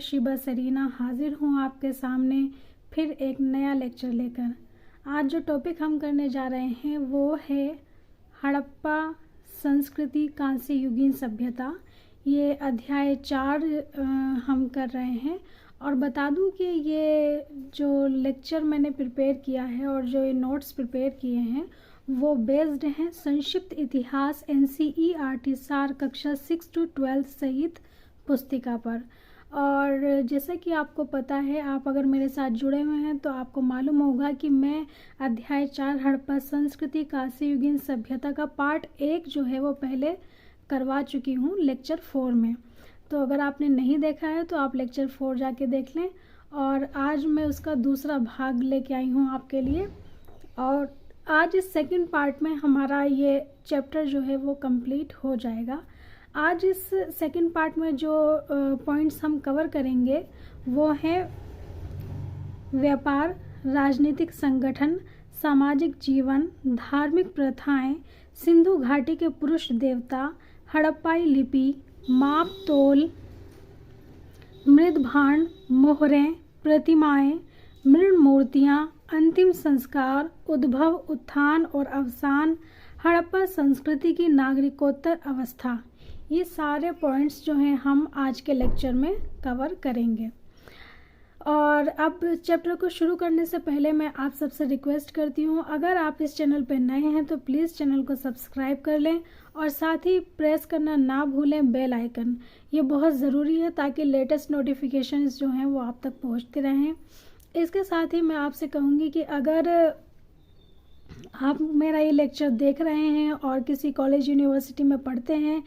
Shiba Serena हाजिर हूँ आपके सामने फिर एक नया लेक्चर लेकर। आज जो टॉपिक हम करने जा रहे हैं वो है हड़प्पा संस्कृति कांस्य युगीन सभ्यता। ये अध्याय 4 हम कर रहे हैं। और बता दूं कि ये जो लेक्चर मैंने प्रिपेयर किया है और जो ये नोट्स प्रिपेयर किए हैं वो बेस्ड हैं संक्षिप्त इतिहास NCERT सार कक्षा 6 to 12 सहित पुस्तिका पर। और जैसा कि आपको पता है, आप अगर मेरे साथ जुड़े हुए हैं तो आपको मालूम होगा कि मैं अध्याय 4 हड़प्पा संस्कृति कांस्य युगीन सभ्यता का पार्ट 1 जो है वो पहले करवा चुकी हूँ लेक्चर 4 में। तो अगर आपने नहीं देखा है तो आप लेक्चर 4 जाके देख लें। और आज मैं उसका दूसरा भाग लेके आई हूँ आपके लिए। और आज इस सेकंड पार्ट में हमारा ये चैप्टर जो है वो कंप्लीट हो जाएगा। आज इस सेकंड पार्ट में जो पॉइंट्स हम कवर करेंगे वो है व्यापार, राजनीतिक संगठन, सामाजिक जीवन, धार्मिक प्रथाएं, सिंधु घाटी के पुरुष देवता, हड़प्पाई लिपि, माप तोल, मृदभांड, मोहरें, प्रतिमाएं, मृण मूर्तियाँ, अंतिम संस्कार, उद्भव, उत्थान और अवसान, हड़प्पा संस्कृति की नागरिकोत्तर अवस्था। ये सारे पॉइंट्स जो हैं हम आज के लेक्चर में कवर करेंगे। और अब चैप्टर को शुरू करने से पहले मैं आप सबसे रिक्वेस्ट करती हूँ, अगर आप इस चैनल पर नए हैं तो प्लीज़ चैनल को सब्सक्राइब कर लें और साथ ही प्रेस करना ना भूलें बेल आइकन। ये बहुत ज़रूरी है ताकि लेटेस्ट नोटिफिकेशंस जो हैं वो आप तक पहुँचते रहें। इसके साथ ही मैं आपसे कहूँगी कि अगर आप मेरा ये लेक्चर देख रहे हैं और किसी कॉलेज यूनिवर्सिटी में पढ़ते हैं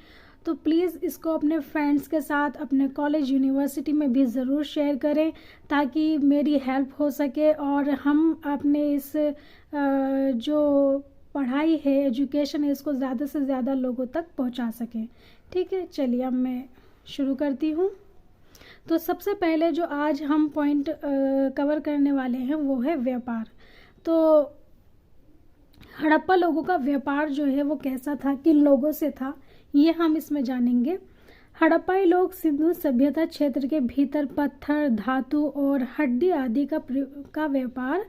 तो प्लीज़ इसको अपने फ्रेंड्स के साथ अपने कॉलेज यूनिवर्सिटी में भी ज़रूर शेयर करें ताकि मेरी हेल्प हो सके और हम अपने इस जो पढ़ाई है, एजुकेशन है, इसको ज़्यादा से ज़्यादा लोगों तक पहुंचा सकें। ठीक है, चलिए अब मैं शुरू करती हूँ। तो सबसे पहले जो आज हम पॉइंट कवर करने वाले हैं वो है व्यापार। तो हड़प्पा लोगों का व्यापार जो है वो कैसा था, किन लोगों से था, ये हम इसमें जानेंगे। हड़प्पाई लोग सिंधु सभ्यता क्षेत्र के भीतर पत्थर, धातु और हड्डी आदि का व्यापार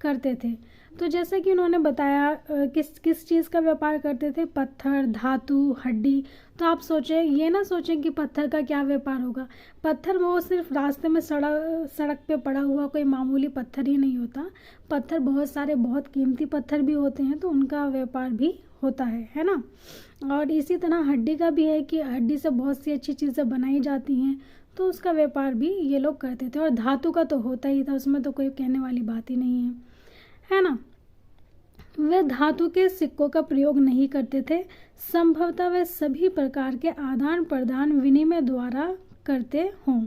करते थे। तो जैसे कि उन्होंने बताया किस चीज़ का व्यापार करते थे, पत्थर, धातु, हड्डी। तो आप सोचें, ये ना सोचें कि पत्थर का क्या व्यापार होगा। पत्थर वो सिर्फ रास्ते में सड़क पे पड़ा हुआ कोई मामूली पत्थर ही नहीं होता। पत्थर बहुत सारे, बहुत कीमती पत्थर भी होते हैं तो उनका व्यापार भी होता है ना। और इसी तरह हड्डी का भी है कि हड्डी से बहुत सी अच्छी चीज़ें बनाई जाती हैं तो उसका व्यापार भी ये लोग करते थे। और धातु का तो होता ही था, उसमें तो कोई कहने वाली बात ही नहीं है ना। वे धातु के सिक्कों का प्रयोग नहीं करते थे। संभवतः वे सभी प्रकार के आदान प्रदान विनिमय द्वारा करते हों।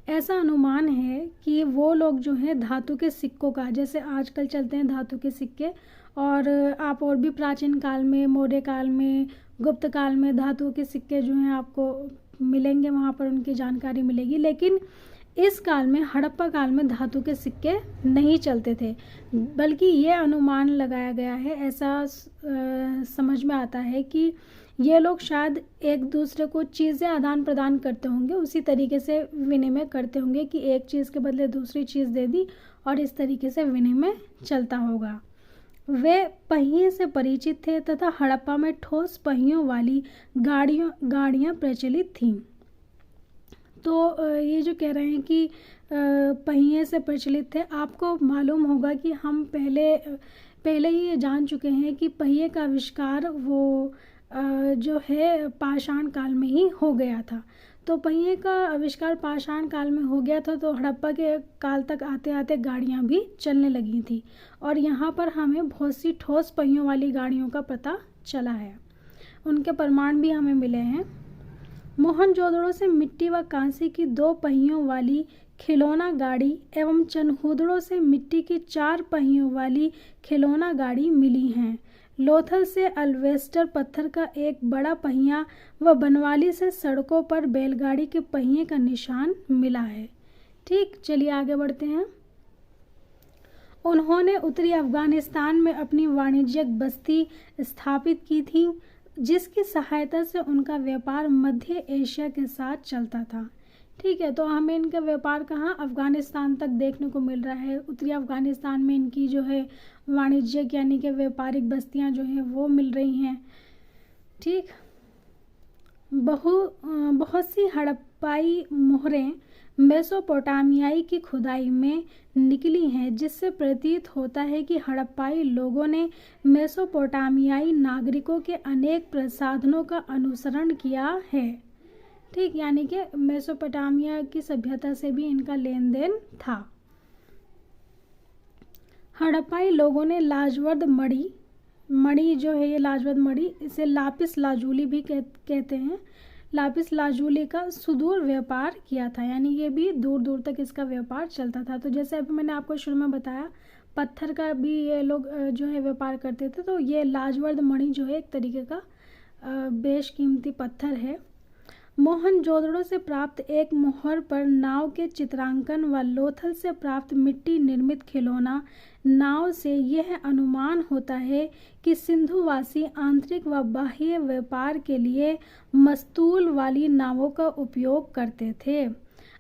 ऐसा अनुमान है कि वो लोग जो हैं धातु के सिक्कों का, जैसे आजकल चलते हैं धातु के सिक्के, और आप और भी प्राचीन काल में, मौर्य काल में, गुप्त काल में धातु के सिक्के जो हैं आपको मिलेंगे, वहाँ पर उनकी जानकारी मिलेगी। लेकिन इस काल में, हड़प्पा काल में धातु के सिक्के नहीं चलते थे, बल्कि ये अनुमान लगाया गया है, ऐसा समझ में आता है कि ये लोग शायद एक दूसरे को चीज़ें आदान प्रदान करते होंगे, उसी तरीके से विनिमय करते होंगे कि एक चीज़ के बदले दूसरी चीज़ दे दी और इस तरीके से विनिमय चलता होगा। वे पहिए से परिचित थे तथा हड़प्पा में ठोस पहियों वाली गाड़ियाँ प्रचलित थीं। तो ये जो कह रहे हैं कि पहिए से प्रचलित थे, आपको मालूम होगा कि हम पहले ही ये जान चुके हैं कि पहिए का आविष्कार वो जो है पाषाण काल में ही हो गया था। तो पहिए का आविष्कार पाषाण काल में हो गया था तो हड़प्पा के काल तक आते आते गाड़ियाँ भी चलने लगी थी और यहाँ पर हमें बहुत सी ठोस पहियों वाली गाड़ियों का पता चला है, उनके प्रमाण भी हमें मिले हैं। मोहनजोदड़ो से मिट्टी व कांसे की 2 पहियों वाली खिलौना गाड़ी एवं चनहूदड़ो से मिट्टी की 4 पहियों वाली खिलौना गाड़ी मिली हैं। लोथल से अल्वेस्टर पत्थर का एक बड़ा पहिया व बनवाली से सड़कों पर बैलगाड़ी के पहिए का निशान मिला है। ठीक, चलिए आगे बढ़ते हैं। उन्होंने उत्तरी अफगानिस्तान में अपनी वाणिज्यिक बस्ती स्थापित की थी, जिसकी सहायता से उनका व्यापार मध्य एशिया के साथ चलता था। ठीक है, तो हमें इनका व्यापार कहाँ, अफगानिस्तान तक देखने को मिल रहा है। उत्तरी अफगानिस्तान में इनकी जो है वाणिज्यिक यानी कि व्यापारिक बस्तियाँ जो हैं वो मिल रही हैं। ठीक, बहुत सी हड़प्पाई मोहरें मेसोपोटामियाई की खुदाई में निकली हैं, जिससे प्रतीत होता है कि हड़प्पाई लोगों ने मेसोपोटामियाई नागरिकों के अनेक प्रसाधनों का अनुसरण किया है। ठीक, यानी कि मेसोपोटामिया की सभ्यता से भी इनका लेन देन था। हड़प्पाई लोगों ने लाजवर्द मणि जो है, ये लाजवर्द मणि, इसे लापिस लाजूली भी कहते हैं, लापिस लाजूली का सुदूर व्यापार किया था, यानी ये भी दूर दूर तक इसका व्यापार चलता था। तो जैसे अभी मैंने आपको शुरू में बताया, पत्थर का भी ये लोग जो है व्यापार करते थे। तो ये लाजवर्द मणि जो है एक तरीके का बेशकीमती पत्थर है। मोहनजोदड़ो से प्राप्त एक मोहर पर नाव के चित्रांकन व लोथल से प्राप्त मिट्टी निर्मित खिलौना नाव से यह अनुमान होता है कि सिंधुवासी आंतरिक व बाह्य व्यापार के लिए मस्तूल वाली नावों का उपयोग करते थे।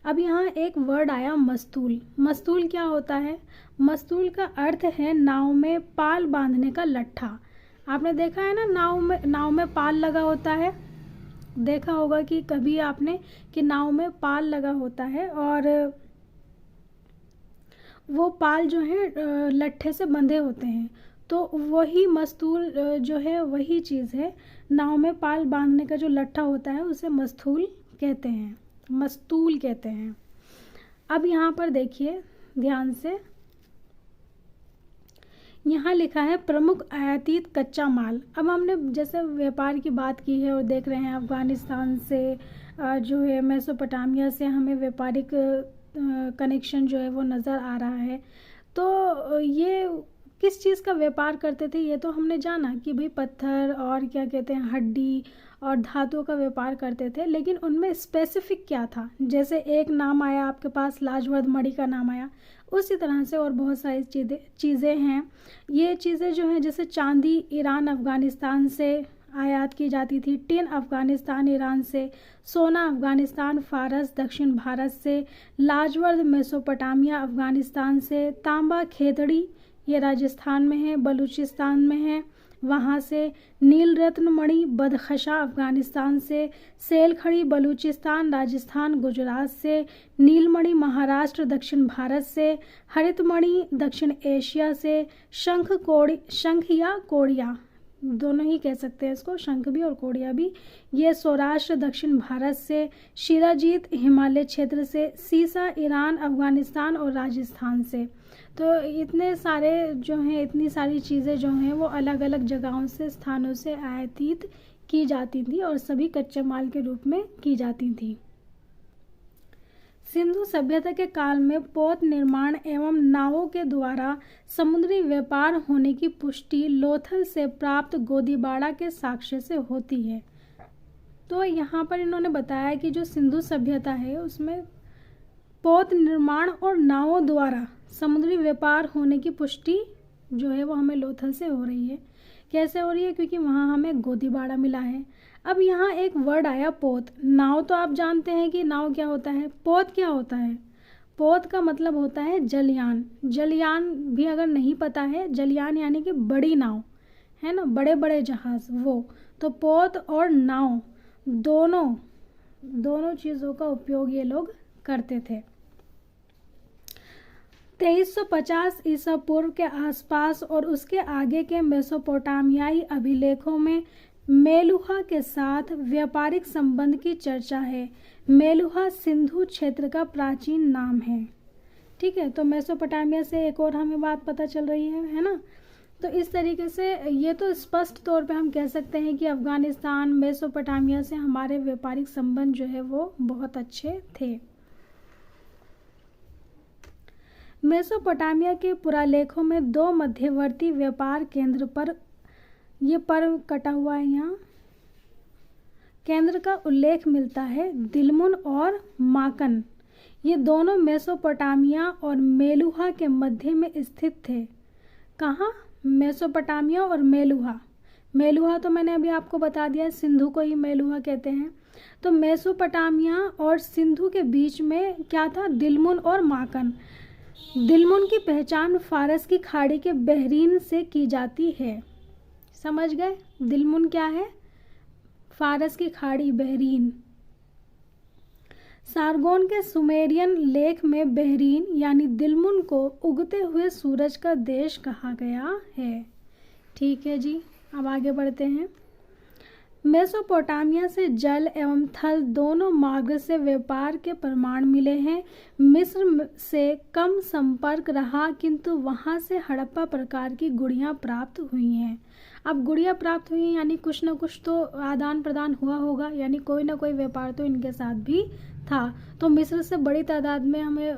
अब यहाँ एक वर्ड आया मस्तूल। मस्तूल क्या होता है? मस्तूल का अर्थ है नाव में पाल बांधने का लट्ठा। आपने देखा है ना, नाव में पाल लगा होता है, देखा होगा कि कभी आपने कि नाव में पाल लगा होता है और वो पाल जो है लट्ठे से बंधे होते हैं। तो वही मस्तूल जो है वही चीज़ है। नाव में पाल बांधने का जो लट्ठा होता है उसे मस्तूल कहते हैं, मस्तूल कहते हैं। अब यहाँ पर देखिए ध्यान से, यहाँ लिखा है प्रमुख आयातित कच्चा माल। अब हमने जैसे व्यापार की बात की है और देख रहे हैं अफ़गानिस्तान से जो है मेसोपोटामिया से हमें व्यापारिक कनेक्शन जो है वो नज़र आ रहा है। तो ये किस चीज़ का व्यापार करते थे ये तो हमने जाना कि भाई पत्थर और क्या कहते हैं हड्डी और धातुओं का व्यापार करते थे, लेकिन उनमें स्पेसिफिक क्या था। जैसे एक नाम आया आपके पास, लाजवर्द मणि का नाम आया, उसी तरह से और बहुत सारी चीज़ें हैं। ये चीज़ें जो हैं जैसे चांदी ईरान अफ़गानिस्तान से आयात की जाती थी, टिन अफ़गानिस्तान ईरान से, सोना अफ़गानिस्तान फ़ारस दक्षिण भारत से, लाजवर्द मेसोपोटामिया अफ़गानिस्तान से, तांबा खेतड़ी ये राजस्थान में है, बलूचिस्तान में है वहाँ से, नील रत्न मणि बदख्शा अफ़गानिस्तान से, सेलखड़ी बलूचिस्तान राजस्थान गुजरात से, नीलमणि महाराष्ट्र दक्षिण भारत से, हरित मणि दक्षिण एशिया से, शंख या कोड़िया दोनों ही कह सकते हैं इसको, शंख भी और कोड़िया भी, ये सौराष्ट्र दक्षिण भारत से, शिराजीत हिमालय क्षेत्र से, सीसा ईरान अफ़गानिस्तान और राजस्थान से। तो इतने सारे जो हैं, इतनी सारी चीज़ें जो हैं वो अलग अलग जगहों से स्थानों से आयातित की जाती थी और सभी कच्चे माल के रूप में की जाती थी। सिंधु सभ्यता के काल में पोत निर्माण एवं नावों के द्वारा समुद्री व्यापार होने की पुष्टि लोथल से प्राप्त गोदीबाड़ा के साक्ष्य से होती है। तो यहाँ पर इन्होंने बताया कि जो सिंधु सभ्यता है उसमें पोत निर्माण और नावों द्वारा समुद्री व्यापार होने की पुष्टि जो है वो हमें लोथल से हो रही है। कैसे हो रही है? क्योंकि वहाँ हमें गोदीबाड़ा मिला है। अब यहाँ एक वर्ड आया पोत। नाव तो आप जानते हैं कि नाव क्या होता है, पोत क्या होता है? पोत का मतलब होता है जलयान। जलयान भी अगर नहीं पता है, जलयान यानी कि बड़ी नाव है ना, बड़े बड़े जहाज़ वो। तो पोत और नाव दोनों चीज़ों का उपयोग ये लोग करते थे। 2350 ईसा पूर्व के आसपास और उसके आगे के मेसोपोटामियाई अभिलेखों में मेलुहा के साथ व्यापारिक संबंध की चर्चा है। मेलुहा सिंधु क्षेत्र का प्राचीन नाम है। ठीक है, तो मेसोपोटामिया से एक और हमें बात पता चल रही है ना। तो इस तरीके से ये तो स्पष्ट तौर पे हम कह सकते हैं कि अफ़गानिस्तान मेसोपोटामिया से हमारे व्यापारिक संबंध जो है वो बहुत अच्छे थे। मेसोपोटामिया के पुरालेखों में दो मध्यवर्ती व्यापार केंद्र पर, ये पर कटा हुआ है यहाँ, केंद्र का उल्लेख मिलता है, दिलमुन और माकन। ये दोनों मेसोपोटामिया और मेलुहा के मध्य में स्थित थे। कहाँ? मेसोपोटामिया और मेलुहा। मेलुहा तो मैंने अभी आपको बता दिया, सिंधु को ही मेलुहा कहते हैं। तो मेसोपोटामिया और सिंधु के बीच में क्या था, दिलमुन और माकन। दिलमुन की पहचान फारस की खाड़ी के बहरीन से की जाती है। समझ गए, दिलमुन क्या है, फारस की खाड़ी, बहरीन। सारगोन के सुमेरियन लेख में बहरीन यानी दिलमुन को उगते हुए सूरज का देश कहा गया है। ठीक है जी, अब आगे बढ़ते हैं। मेसोपोटामिया से जल एवं थल दोनों मार्ग से व्यापार के प्रमाण मिले हैं। मिस्र से कम संपर्क रहा, किंतु वहां से हड़प्पा प्रकार की गुड़ियां प्राप्त हुई हैं। अब गुड़ियां प्राप्त हुई यानी कुछ ना कुछ तो आदान प्रदान हुआ होगा, यानी कोई ना कोई व्यापार तो इनके साथ भी था। तो मिस्र से बड़ी तादाद में हमें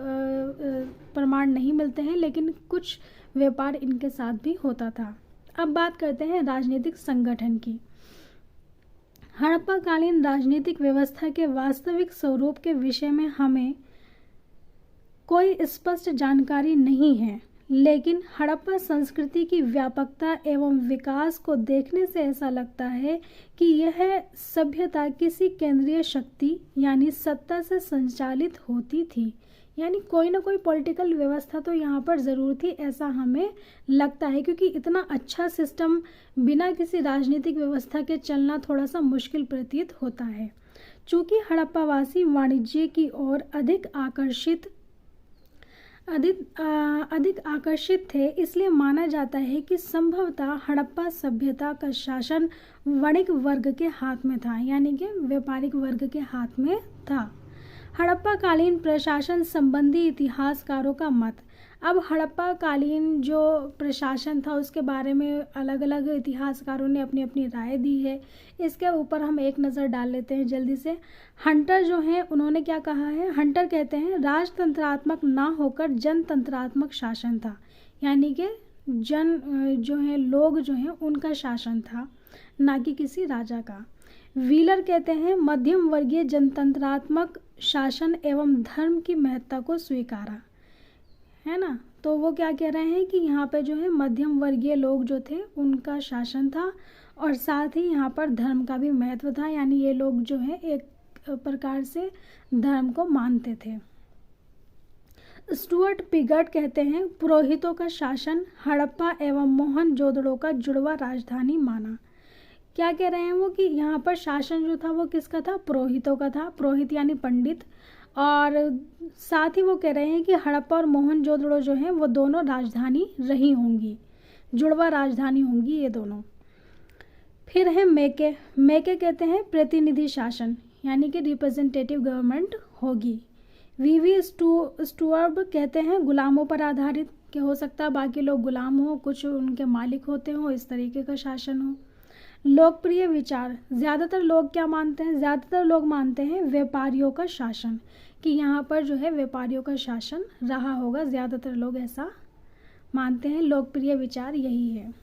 प्रमाण नहीं मिलते हैं, लेकिन कुछ व्यापार इनके साथ भी होता था। अब बात करते हैं राजनीतिक संगठन की। हड़प्पा कालीन राजनीतिक व्यवस्था के वास्तविक स्वरूप के विषय में हमें कोई स्पष्ट जानकारी नहीं है, लेकिन हड़प्पा संस्कृति की व्यापकता एवं विकास को देखने से ऐसा लगता है कि यह सभ्यता किसी केंद्रीय शक्ति यानी सत्ता से संचालित होती थी। यानी कोई ना कोई पॉलिटिकल व्यवस्था तो यहाँ पर ज़रूर थी, ऐसा हमें लगता है, क्योंकि इतना अच्छा सिस्टम बिना किसी राजनीतिक व्यवस्था के चलना थोड़ा सा मुश्किल प्रतीत होता है। चूँकि हड़प्पावासी वाणिज्य की ओर अधिक आकर्षित थे, इसलिए माना जाता है कि संभवतः हड़प्पा सभ्यता का शासन वणिक वर्ग के हाथ में था, यानी कि व्यापारिक वर्ग के हाथ में था। हड़प्पा कालीन प्रशासन संबंधी इतिहासकारों का मत। अब हड़प्पा कालीन जो प्रशासन था उसके बारे में अलग अलग इतिहासकारों ने अपनी अपनी राय दी है। इसके ऊपर हम एक नज़र डाल लेते हैं जल्दी से। हंटर जो हैं उन्होंने क्या कहा है, हंटर कहते हैं राजतंत्रात्मक ना होकर जनतंत्रात्मक शासन था, यानी कि जन जो है, लोग जो हैं उनका शासन था, ना कि किसी राजा का। व्हीलर कहते हैं मध्यम वर्गीय जनतंत्रात्मक शासन एवं धर्म की महत्ता को स्वीकारा, है ना। तो वो क्या कह रहे हैं कि यहाँ पे जो है मध्यम वर्गीय लोग जो थे उनका शासन था, और साथ ही यहाँ पर धर्म का भी महत्व था, यानी ये लोग जो है एक प्रकार से धर्म को मानते थे। स्टुअर्ट पिगट कहते हैं पुरोहितों का शासन हड़प्पा एवं मोहनजोदड़ो का जुड़वा राजधानी माना। क्या कह रहे हैं वो कि यहाँ पर शासन जो था वो किसका था, पुरोहितों का था, पुरोहित यानी पंडित। और साथ ही वो कह रहे हैं कि हड़प्पा और मोहनजोदड़ो जो हैं वो दोनों राजधानी रही होंगी, जुड़वा राजधानी होंगी ये दोनों। फिर है मेके। मेके कहते हैं प्रतिनिधि शासन, यानी कि रिप्रेजेंटेटिव गवर्नमेंट होगी। वीवी स्टुअर्ब कहते हैं गुलामों पर आधारित, कि हो सकता है बाकी लोग गुलाम हो, कुछ उनके मालिक होते हो, इस तरीके का शासन हो। लोकप्रिय विचार, ज़्यादातर लोग क्या मानते हैं, ज़्यादातर लोग मानते हैं व्यापारियों का शासन, कि यहाँ पर जो है व्यापारियों का शासन रहा होगा, ज़्यादातर लोग ऐसा मानते हैं। लोकप्रिय विचार यही है।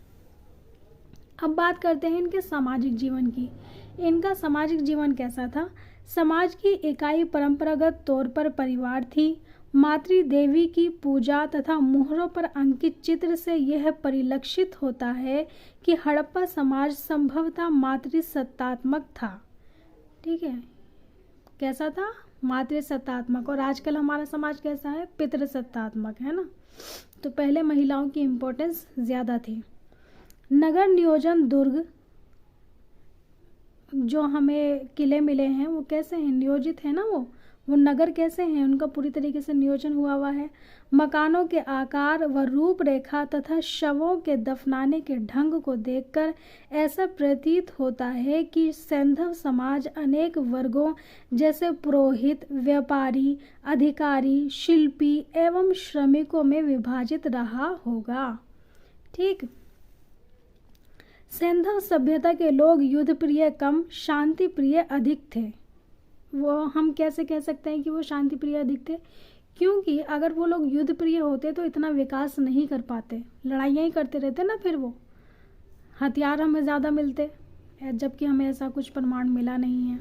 अब बात करते हैं इनके सामाजिक जीवन की। इनका सामाजिक जीवन कैसा था। समाज की इकाई परंपरागत तौर पर परिवार थी। मातृ देवी की पूजा तथा मुहरों पर अंकित चित्र से यह परिलक्षित होता है कि हड़प्पा समाज संभवतः मातृसत्तात्मक था। ठीक है, कैसा था, मातृसत्तात्मक। और आजकल हमारा समाज कैसा है, पितृसत्तात्मक, है ना। तो पहले महिलाओं की इम्पोर्टेंस ज़्यादा थी। नगर नियोजन दुर्ग जो हमें किले मिले हैं वो कैसे हैं, नियोजित है ना, वो नगर कैसे हैं, उनका पूरी तरीके से नियोजन हुआ है। मकानों के आकार व रूपरेखा तथा शवों के दफनाने के ढंग को देखकर ऐसा प्रतीत होता है कि सैंधव समाज अनेक वर्गों जैसे पुरोहित, व्यापारी, अधिकारी, शिल्पी एवं श्रमिकों में विभाजित रहा होगा। ठीक। सैंधव सभ्यता के लोग युद्ध प्रिय कम, शांति प्रिय अधिक थे। वो हम कैसे कह सकते हैं कि वो शांति प्रिय अधिक थे, क्योंकि अगर वो लोग युद्ध प्रिय होते तो इतना विकास नहीं कर पाते, लड़ाइयाँ ही करते रहते ना, फिर वो हथियार हमें ज़्यादा मिलते, जबकि हमें ऐसा कुछ प्रमाण मिला नहीं है।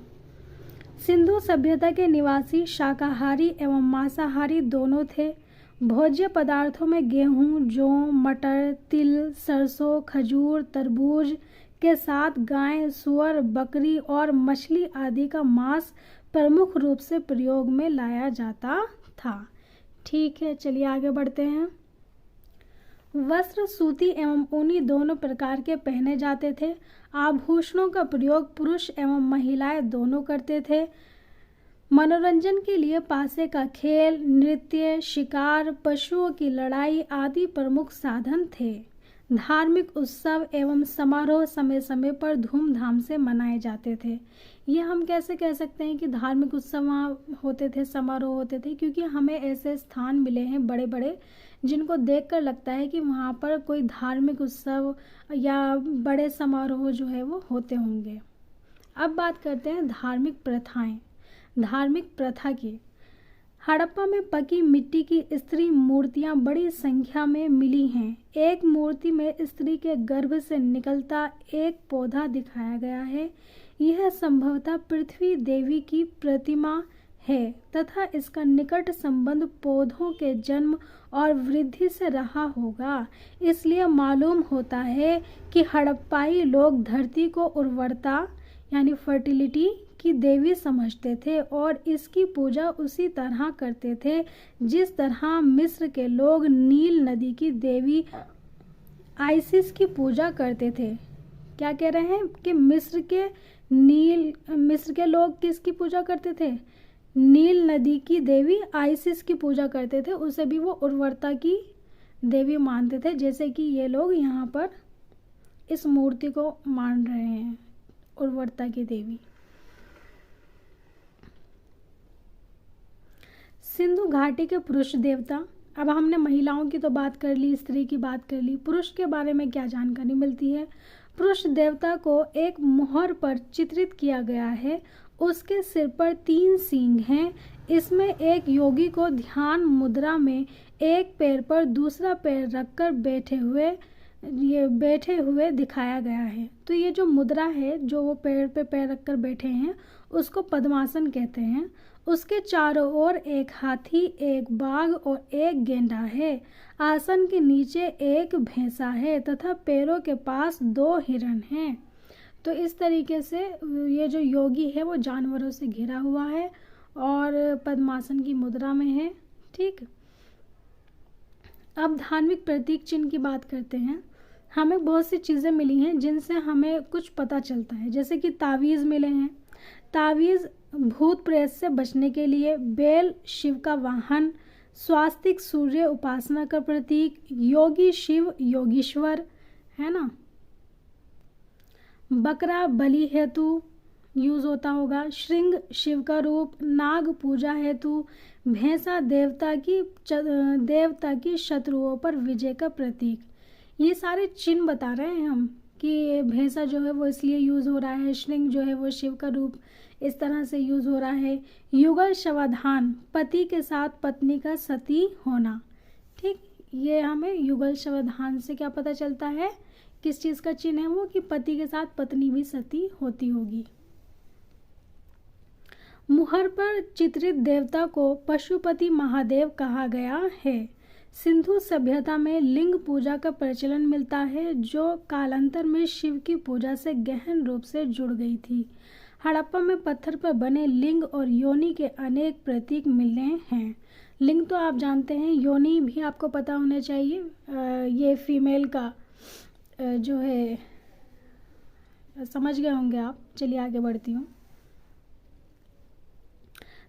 सिंधु सभ्यता के निवासी शाकाहारी एवं मांसाहारी दोनों थे। भोज्य पदार्थों में गेहूं, जौ, मटर, तिल, सरसों, खजूर, तरबूज, के साथ गाय, सुअर, बकरी और मछली आदि का मांस प्रमुख रूप से प्रयोग में लाया जाता था। ठीक है, चलिए आगे बढ़ते हैं। वस्त्र सूती एवं ऊनी दोनों प्रकार के पहने जाते थे। आभूषणों का प्रयोग पुरुष एवं महिलाएं दोनों करते थे। मनोरंजन के लिए पासे का खेल, नृत्य, शिकार, पशुओं की लड़ाई आदि प्रमुख साधन थे। धार्मिक उत्सव एवं समारोह समय समय पर धूमधाम से मनाए जाते थे। ये हम कैसे कह सकते हैं कि धार्मिक उत्सव वहाँ होते थे, समारोह होते थे, क्योंकि हमें ऐसे स्थान मिले हैं बड़े बड़े जिनको देखकर लगता है कि वहाँ पर कोई धार्मिक उत्सव या बड़े समारोह जो है वो होते होंगे। अब बात करते हैं धार्मिक प्रथाएं। धार्मिक प्रथा की हड़प्पा में पकी मिट्टी की स्त्री मूर्तियां बड़ी संख्या में मिली हैं। एक मूर्ति में स्त्री के गर्भ से निकलता एक पौधा दिखाया गया है। यह संभवतः पृथ्वी देवी की प्रतिमा है तथा इसका निकट संबंध पौधों के जन्म और वृद्धि से रहा होगा। इसलिए मालूम होता है कि हड़प्पाई लोग धरती को उर्वरता यानी फर्टिलिटी की देवी समझते थे और इसकी पूजा उसी तरह करते थे जिस तरह मिस्र के लोग नील नदी की देवी आइसिस की पूजा करते थे। क्या कह रहे हैं कि मिस्र के लोग किसकी पूजा करते थे? नील नदी की देवी आइसिस की पूजा करते थे। उसे भी वो उर्वरता की देवी मानते थे, जैसे कि ये लोग यहाँ पर इस मूर्ति को मान रहे हैं उर्वरता की देवी। सिंधु घाटी के पुरुष देवता। अब हमने महिलाओं की तो बात कर ली, स्त्री की बात कर ली, पुरुष के बारे में क्या जानकारी मिलती है? पुरुष देवता को एक मोहर पर चित्रित किया गया है। उसके सिर पर 3 सींग हैं। इसमें एक योगी को ध्यान मुद्रा में एक पैर पर दूसरा पैर रखकर बैठे हुए दिखाया गया है। तो ये जो मुद्रा है, जो वो पैर पे पैर रखकर बैठे हैं, उसको पद्मासन कहते हैं। उसके चारों ओर एक हाथी, एक बाघ और एक गेंडा है। आसन के नीचे एक भैंसा है तथा पैरों के पास 2 हिरण हैं। तो इस तरीके से ये जो योगी है वो जानवरों से घिरा हुआ है और पद्मासन की मुद्रा में है। ठीक, अब धार्मिक प्रतीक चिन्ह की बात करते हैं। हमें बहुत सी चीज़ें मिली हैं जिनसे हमें कुछ पता चलता है, जैसे कि तावीज़ मिले हैं। तावीज़ भूत प्रेत से बचने के लिए, बेल शिव का वाहन, स्वास्तिक सूर्य उपासना का प्रतीक, योगी शिव योगीश्वर है ना, बकरा बलि हेतु यूज होता होगा, श्रृंग शिव का रूप, नाग पूजा हेतु, भैंसा देवता की शत्रुओं पर विजय का प्रतीक। ये सारे चिन्ह बता रहे हैं हम कि भैंसा जो है वो इसलिए यूज हो रहा है, श्रृंग जो है वो शिव का रूप इस तरह से यूज हो रहा है। युगल शवाधान, पति के साथ पत्नी का सती होना। ठीक, ये हमें युगल शवाधान से क्या पता चलता है, किस चीज़ का चिन्ह है वो, कि पति के साथ पत्नी भी सती होती होगी। मुहर पर चित्रित देवता को पशुपति महादेव कहा गया है। सिंधु सभ्यता में लिंग पूजा का प्रचलन मिलता है जो कालांतर में शिव की पूजा से गहन रूप से जुड़ गई थी। हड़प्पा में पत्थर पर बने लिंग और योनि के अनेक प्रतीक मिले हैं। लिंग तो आप जानते हैं, योनि भी आपको पता होना चाहिए। ये फीमेल का जो है, समझ गए होंगे आप। चलिए आगे बढ़ती हूँ।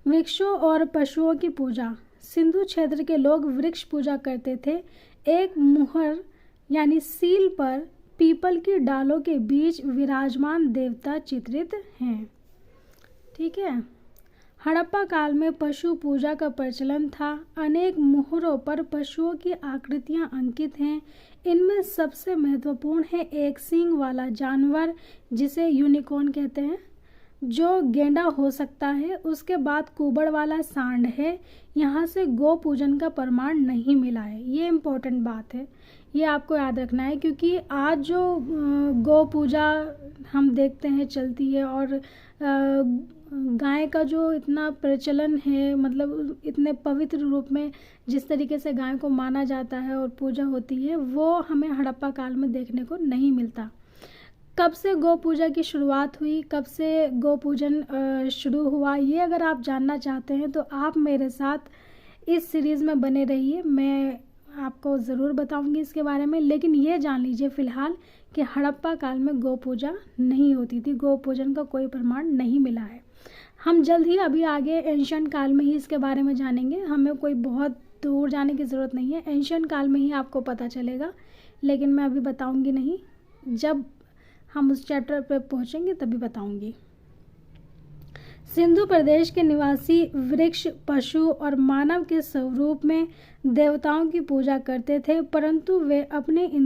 वृक्षों और पशुओं की पूजा। सिंधु क्षेत्र के लोग वृक्ष पूजा करते थे। एक मुहर यानी सील पर पीपल की डालों के बीच विराजमान देवता चित्रित हैं। ठीक है। हड़प्पा काल में पशु पूजा का प्रचलन था। अनेक मुहरों पर पशुओं की आकृतियां अंकित हैं। इनमें सबसे महत्वपूर्ण है एक सींग वाला जानवर जिसे यूनिकॉर्न कहते हैं, जो गेंडा हो सकता है। उसके बाद कुबड़ वाला सांड है। यहाँ से गौ पूजन का प्रमाण नहीं मिला है। ये इम्पोर्टेंट बात है, ये आपको याद रखना है, क्योंकि आज जो गौ पूजा हम देखते हैं चलती है और गाय का जो इतना प्रचलन है, मतलब इतने पवित्र रूप में जिस तरीके से गाय को माना जाता है और पूजा होती है, वो हमें हड़प्पा काल में देखने को नहीं मिलता। कब से गौ पूजा की शुरुआत हुई, कब से गौ पूजन शुरू हुआ, ये अगर आप जानना चाहते हैं तो आप मेरे साथ इस सीरीज़ में बने रहिए। मैं आपको ज़रूर बताऊंगी इसके बारे में। लेकिन ये जान लीजिए फ़िलहाल कि हड़प्पा काल में गौ पूजा नहीं होती थी, गौ पूजन का कोई प्रमाण नहीं मिला है। हम जल्द ही अभी आगे एंशिएंट काल में ही इसके बारे में जानेंगे, हमें कोई बहुत दूर जाने की ज़रूरत नहीं है, एंशिएंट काल में ही आपको पता चलेगा। लेकिन मैं अभी बताऊंगी नहीं, जब हम उस चैप्टर पर पहुंचेंगे तभी बताऊंगी। सिंधु प्रदेश के निवासी वृक्ष, पशु और मानव के स्वरूप में देवताओं की पूजा करते थे, परंतु वे अपने इन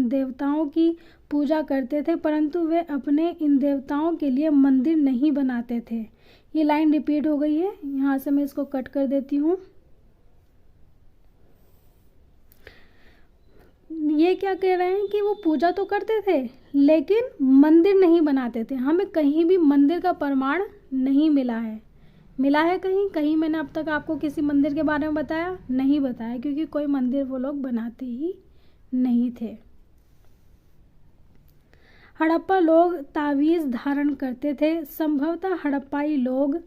देवताओं के लिए मंदिर नहीं बनाते थे। ये लाइन रिपीट हो गई है, यहाँ से मैं इसको कट कर देती हूँ। ये क्या कह रहे हैं कि वो पूजा तो करते थे लेकिन मंदिर नहीं बनाते थे। हमें कहीं भी मंदिर का प्रमाण नहीं मिला है। मिला है कहीं मैंने अब तक आपको किसी मंदिर के बारे में बताया? नहीं बताया, क्योंकि कोई मंदिर वो लोग बनाते ही नहीं थे। हड़प्पा लोग तावीज़ धारण करते थे। संभवतः हड़प्पाई लोग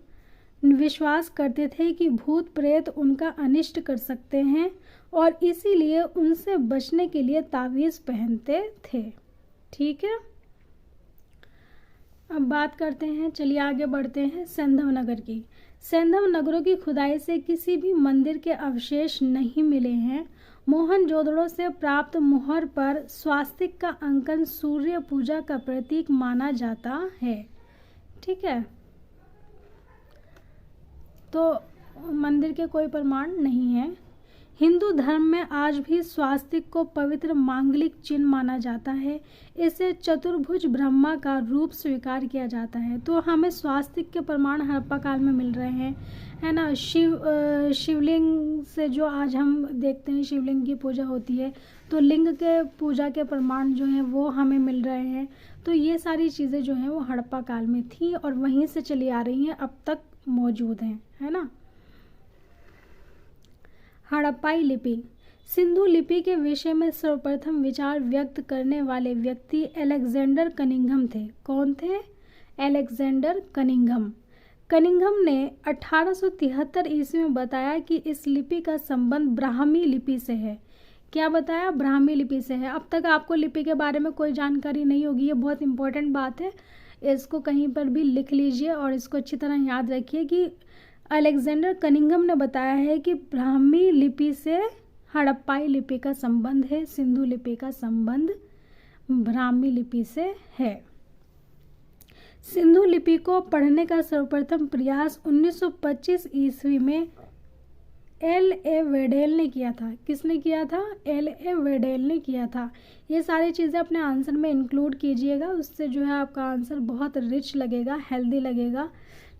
विश्वास करते थे कि भूत प्रेत उनका अनिष्ट कर सकते हैं और इसीलिए उनसे बचने के लिए तावीज़ पहनते थे। ठीक है, अब बात करते हैं, चलिए आगे बढ़ते हैं सैंधव नगर की। सैंधव नगरों की खुदाई से किसी भी मंदिर के अवशेष नहीं मिले हैं। मोहनजोदड़ो से प्राप्त मुहर पर स्वास्तिक का अंकन सूर्य पूजा का प्रतीक माना जाता है। ठीक है, तो मंदिर के कोई प्रमाण नहीं है। हिंदू धर्म में आज भी स्वास्तिक को पवित्र मांगलिक चिन्ह माना जाता है। इसे चतुर्भुज ब्रह्मा का रूप स्वीकार किया जाता है। तो हमें स्वास्तिक के प्रमाण हड़प्पा काल में मिल रहे हैं, है ना। शिवलिंग से जो आज हम देखते हैं शिवलिंग की पूजा होती है, तो लिंग के पूजा के प्रमाण जो हैं वो हमें मिल रहे हैं। तो ये सारी चीज़ें जो हैं वो हड़प्पा काल में थी और वहीं से चली आ रही हैं, अब तक मौजूद हैं, है ना। हड़प्पाई लिपि। सिंधु लिपि के विषय में सर्वप्रथम विचार व्यक्त करने वाले व्यक्ति अलेक्जेंडर कनिंघम थे। कौन थे? Alexander Cunningham. कनिंघम ने 1873 ईस्वी में बताया कि इस लिपि का संबंध ब्राह्मी लिपि से है। क्या बताया? ब्राह्मी लिपि से है। अब तक आपको लिपि के बारे में कोई जानकारी नहीं होगी, ये बहुत इंपॉर्टेंट बात है। इसको कहीं पर भी लिख लीजिए और इसको अच्छी तरह याद रखिए कि अलेक्जेंडर कनिंघम ने बताया है कि ब्राह्मी लिपि से हड़प्पाई लिपि का संबंध है, सिंधु लिपि का संबंध ब्राह्मी लिपि से है। सिंधु लिपि को पढ़ने का सर्वप्रथम प्रयास 1925 ईस्वी में L.A. वेडेल ने किया था। किसने किया था? L.A. वेडेल ने किया था। ये सारी चीज़ें अपने आंसर में इंक्लूड कीजिएगा, उससे जो है आपका आंसर बहुत रिच लगेगा, हेल्दी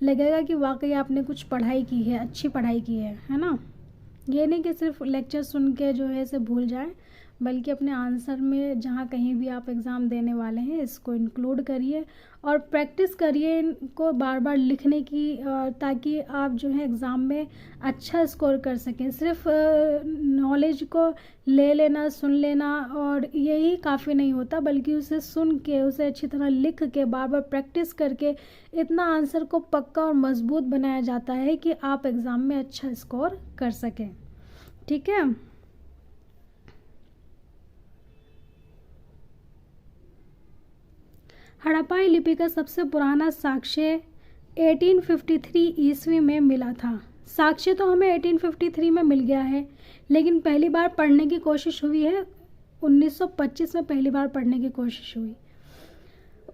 लगेगा कि वाकई आपने कुछ पढ़ाई की है, अच्छी पढ़ाई की है ना। ये नहीं कि सिर्फ लेक्चर सुन के जो है इसे भूल जाएं, बल्कि अपने आंसर में जहाँ कहीं भी आप एग्ज़ाम देने वाले हैं इसको इंक्लूड करिए और प्रैक्टिस करिए इनको बार बार लिखने की, ताकि आप जो है एग्ज़ाम में अच्छा स्कोर कर सकें। सिर्फ नॉलेज को ले लेना, सुन लेना और यही काफ़ी नहीं होता, बल्कि उसे सुन के, उसे अच्छी तरह लिख के, बार बार प्रैक्टिस करके इतना आंसर को पक्का और मजबूत बनाया जाता है कि आप एग्ज़ाम में अच्छा स्कोर कर सकें। ठीक है, हड़प्पाई लिपि का सबसे पुराना साक्ष्य 1853 ईस्वी में मिला था। साक्ष्य तो हमें 1853 में मिल गया है, लेकिन पहली बार पढ़ने की कोशिश हुई है 1925 में, पहली बार पढ़ने की कोशिश हुई।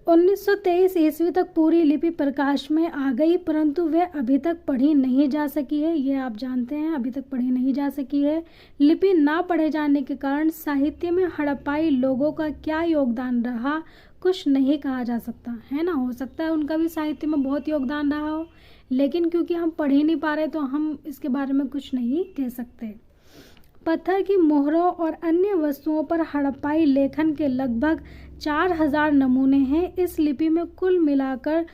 1923 ईस्वी तक पूरी लिपि प्रकाश में आ गई, परंतु वह अभी तक पढ़ी नहीं जा सकी है। ये आप जानते हैं, अभी तक पढ़ी नहीं जा सकी है। लिपि ना पढ़े जाने के कारण साहित्य में हड़प्पाई लोगों का क्या योगदान रहा, कुछ नहीं कहा जा सकता, है ना। हो सकता है उनका भी साहित्य में बहुत योगदान रहा हो, लेकिन क्योंकि हम पढ़ ही नहीं पा रहे तो हम इसके बारे में कुछ नहीं कह सकते। पत्थर की मोहरों और अन्य वस्तुओं पर हड़प्पाई लेखन के लगभग 4000 नमूने हैं। इस लिपि में कुल मिलाकर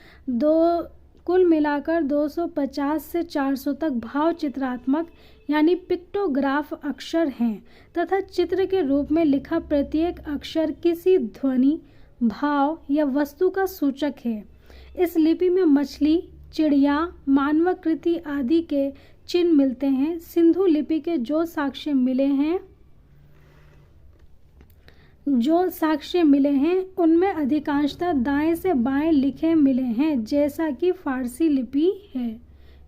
250 से 400 तक भाव चित्रात्मक यानी पिक्टोग्राफ अक्षर हैं तथा चित्र के रूप में लिखा प्रत्येक अक्षर किसी ध्वनि, भाव या वस्तु का सूचक है। इस लिपि में मछली, चिड़िया, मानवाकृति आदि के चिन्ह मिलते हैं। सिंधु लिपि के जो साक्ष्य मिले हैं उनमें अधिकांशतः दाएं से बाएं लिखे मिले हैं, जैसा कि फारसी लिपि है।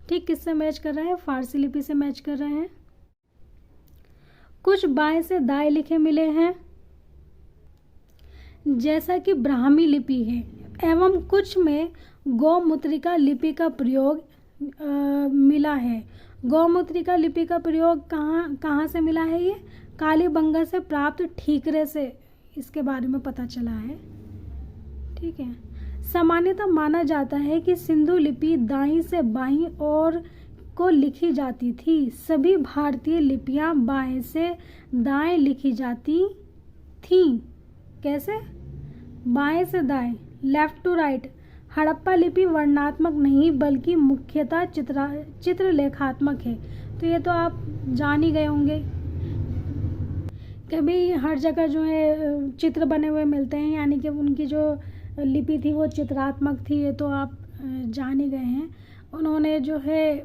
ठीक, किससे मैच कर रहा है? फारसी लिपि से मैच कर रहे हैं। कुछ बाएं से दाएं लिखे मिले हैं, जैसा कि ब्राह्मी लिपि है, एवं कुछ में गौमुद्रिका लिपि का प्रयोग मिला है। गौमुद्रिका लिपि का प्रयोग कहाँ से मिला है? ये कालीबंगा से प्राप्त ठीकरे से इसके बारे में पता चला है। ठीक है। सामान्यतः माना जाता है कि सिंधु लिपि दाईं से बाईं ओर को लिखी जाती थी। सभी भारतीय लिपियां बाएं से दाएं लिखी जाती थीं। कैसे? बाएं से दाएं, लेफ्ट टू राइट। हड़प्पा लिपि वर्णात्मक नहीं बल्कि मुख्यतः चित्रलेखात्मक है। तो ये तो आप जान ही गए होंगे, कभी हर जगह जो है चित्र बने हुए मिलते हैं, यानी कि उनकी जो लिपि थी वो चित्रात्मक थी। ये तो आप जान ही गए हैं। उन्होंने जो है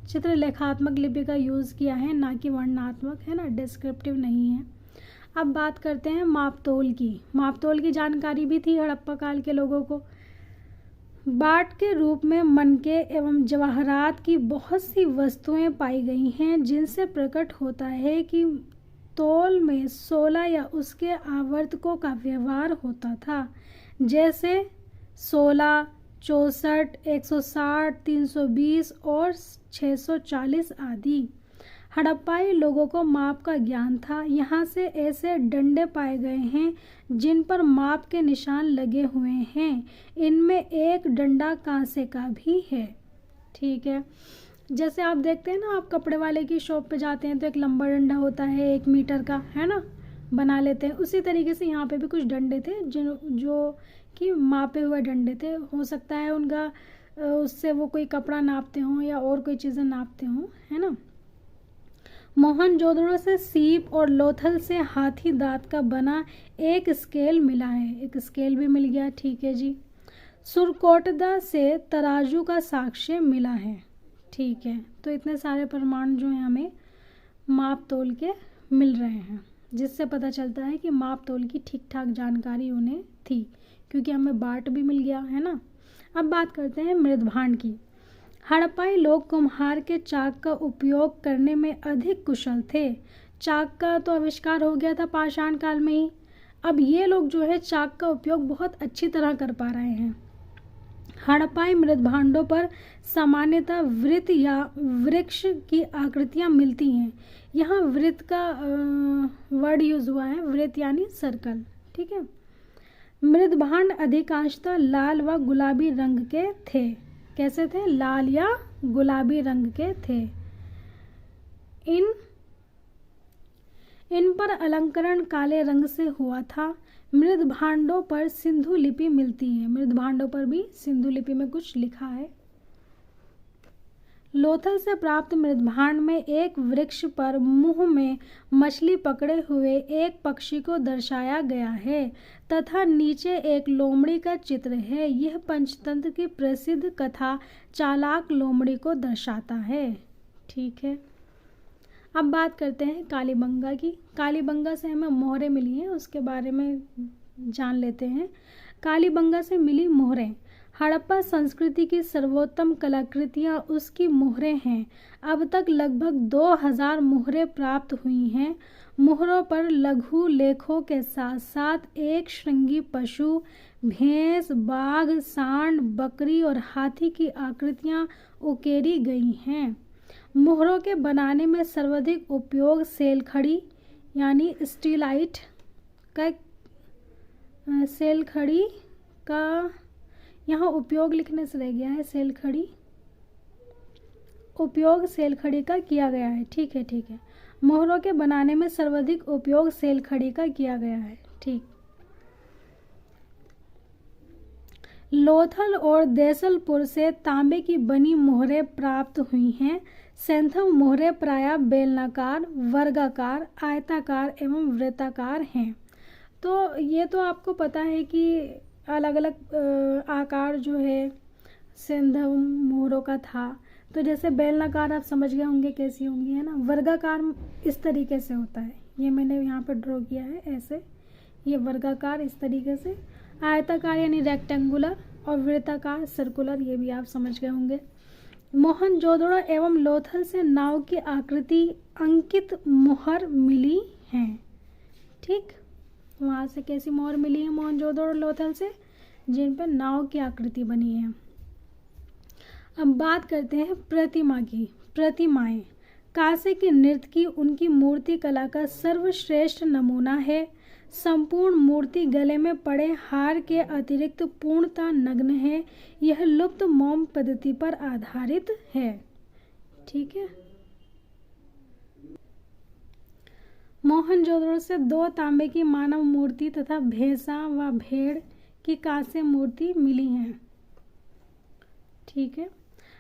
चित्रलेखात्मक लिपि का यूज़ किया है, ना कि वर्णात्मक, है ना, डिस्क्रिप्टिव नहीं है। अब बात करते हैं मापतोल की। मापतोल की जानकारी भी थी हड़प्पा काल के लोगों को। बाट के रूप में मनके एवं जवाहरात की बहुत सी वस्तुएं पाई गई हैं, जिनसे प्रकट होता है कि तौल में 16 या उसके आवर्तकों का व्यवहार होता था, जैसे 16, 64, 160, 320 और 640 आदि। हड़प्पाई लोगों को माप का ज्ञान था। यहाँ से ऐसे डंडे पाए गए हैं जिन पर माप के निशान लगे हुए हैं। इनमें एक डंडा कांसे का भी है। ठीक है। जैसे आप देखते हैं ना, आप कपड़े वाले की शॉप पे जाते हैं तो एक लंबा डंडा होता है 1 मीटर का, है ना, बना लेते हैं। उसी तरीके से यहाँ पे भी कुछ डंडे थे जो कि मापे हुए डंडे थे। हो सकता है उनका उससे वो कोई कपड़ा नापते हों या और कोई चीज़ें नापते हों, है ना। मोहनजोदड़ो से सीप और लोथल से हाथी दांत का बना एक स्केल मिला है। एक स्केल भी मिल गया। ठीक है जी। सुरकोटदा से तराजू का साक्ष्य मिला है। ठीक है। तो इतने सारे प्रमाण जो हैं हमें माप तोल के मिल रहे हैं, जिससे पता चलता है कि माप तोल की ठीक ठाक जानकारी उन्हें थी, क्योंकि हमें बाट भी मिल गया, है ना। अब बात करते हैं मृदभांड की। हड़प्पाई लोग कुम्हार के चाक का उपयोग करने में अधिक कुशल थे। चाक का तो आविष्कार हो गया था पाषाण काल में ही। अब ये लोग जो है चाक का उपयोग बहुत अच्छी तरह कर पा रहे हैं। हड़प्पाई मृदभांडों पर सामान्यतः वृत्त या वृक्ष की आकृतियां मिलती हैं। यहाँ वृत्त का वर्ड यूज हुआ है, वृत्त यानी सर्कल। ठीक है। मृदभांड अधिकांशतः लाल व गुलाबी रंग के थे। कैसे थे? लाल या गुलाबी रंग के थे। इन पर अलंकरण काले रंग से हुआ था। मृदभांडों पर सिंधु लिपि मिलती है। मृदभांडों पर भी सिंधु लिपि में कुछ लिखा है। लोथल से प्राप्त मृदभांड में एक वृक्ष पर मुंह में मछली पकड़े हुए एक पक्षी को दर्शाया गया है तथा नीचे एक लोमड़ी का चित्र है। यह पंचतंत्र की प्रसिद्ध कथा चालाक लोमड़ी को दर्शाता है। ठीक है। अब बात करते हैं कालीबंगा की। कालीबंगा से हमें मोहरें मिली हैं, उसके बारे में जान लेते हैं। कालीबंगा से मिली मोहरें। हड़प्पा संस्कृति की सर्वोत्तम कलाकृतियाँ उसकी मोहरें हैं। अब तक लगभग 2000 मोहरें प्राप्त हुई हैं। मोहरों पर लघु लेखों के साथ साथ एक श्रृंगी पशु, भैंस, बाघ, सांड, बकरी और हाथी की आकृतियाँ उकेरी गई हैं। मोहरों के बनाने में सर्वाधिक उपयोग सेलखड़ी यानी स्टीलाइट का यहाँ उपयोग लिखने से रह गया है। सेलखड़ी उपयोग सेलखड़ी का किया गया है। ठीक है, ठीक है। मोहरों के बनाने में सर्वाधिक उपयोग सेलखड़ी का किया गया है। ठीक। लोथल और देसलपुर से तांबे की बनी मोहरें प्राप्त हुई हैं। सेंथम मोहरें प्रायः बेलनाकार, वर्गाकार, आयताकार एवं वृत्ताकार हैं। तो ये तो आपको पता है कि अलग अलग आकार जो है सिंधु मोहरों का था। तो जैसे बेलनाकार आप समझ गए होंगे कैसी होंगी, है ना। वर्गाकार इस तरीके से होता है, ये मैंने यहाँ पर ड्रॉ किया है ऐसे, ये वर्गाकार इस तरीके से। आयताकार यानी रेक्टेंगुलर, और वृत्ताकार सर्कुलर, ये भी आप समझ गए होंगे। मोहनजोदड़ो एवं लोथल से नाव की आकृति अंकित मोहर मिली हैं। ठीक, वहाँ से कैसी मोहर मिली है मोहनजोदड़ो और लोथल से, जिन पर नाव की आकृति बनी है। अब बात करते हैं प्रतिमा की। प्रतिमाएं कांसे की नृत्य की उनकी मूर्ति कला का सर्वश्रेष्ठ नमूना है। संपूर्ण मूर्ति गले में पड़े हार के अतिरिक्त पूर्णतः नग्न है। यह लुप्त मौन पद्धति पर आधारित है। ठीक है। मोहनजोदड़ो से 2 तांबे की मानव मूर्ति तथा भैंसा व भेड़ की कांस्य मूर्ति मिली हैं। ठीक है।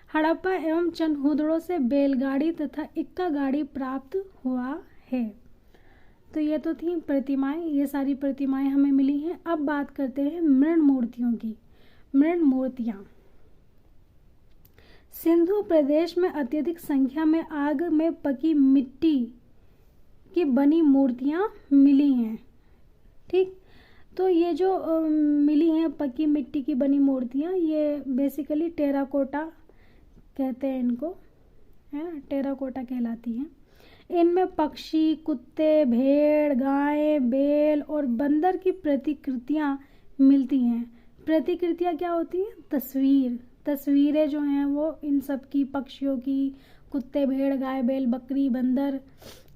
हड़प्पा एवं चनहूदड़ो से बैलगाड़ी तथा इक्का गाड़ी प्राप्त हुआ है। तो ये तो थी प्रतिमाएं, ये सारी प्रतिमाएं हमें मिली हैं। अब बात करते हैं मृण मूर्तियों की। मृण मूर्तियां सिंधु प्रदेश में अत्यधिक संख्या में आग में पकी मिट्टी की बनी मूर्तियां मिली हैं। ठीक, तो ये जो मिली हैं पकी मिट्टी की बनी मूर्तियां, ये बेसिकली टेराकोटा कहते हैं इनको, है ना, टेराकोटा कहलाती हैं। इनमें पक्षी, कुत्ते, भेड़, गाय, बैल और बंदर की प्रतिकृतियां मिलती हैं। प्रतिकृतियां क्या होती हैं? तस्वीरें जो हैं वो इन सब की, पक्षियों की, कुत्ते, भेड़, गाय, बैल, बकरी, बंदर,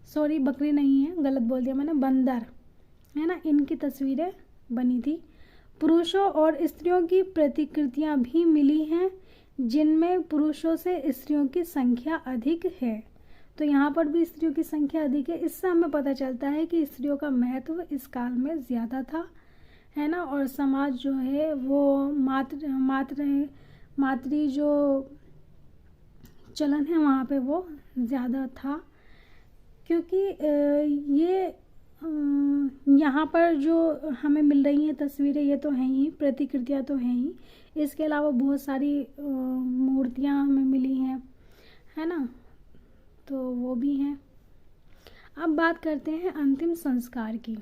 सॉरी बकरी नहीं है, गलत बोल दिया मैंने, बंदर, है ना, इनकी तस्वीरें बनी थी। पुरुषों और स्त्रियों की प्रतिकृतियां भी मिली हैं, जिनमें पुरुषों से स्त्रियों की संख्या अधिक है। तो यहाँ पर भी स्त्रियों की संख्या अधिक है। इससे हमें पता चलता है कि स्त्रियों का महत्व इस काल में ज़्यादा था, है ना, और समाज जो है वो मातृ जो चलन है वहाँ पे वो ज़्यादा था। क्योंकि ये यहाँ पर जो हमें मिल रही हैं तस्वीरें, ये तो हैं ही, प्रतिकृतियाँ तो हैं ही, इसके अलावा बहुत सारी मूर्तियाँ हमें मिली हैं, है ना, तो वो भी हैं। अब बात करते हैं अंतिम संस्कार की।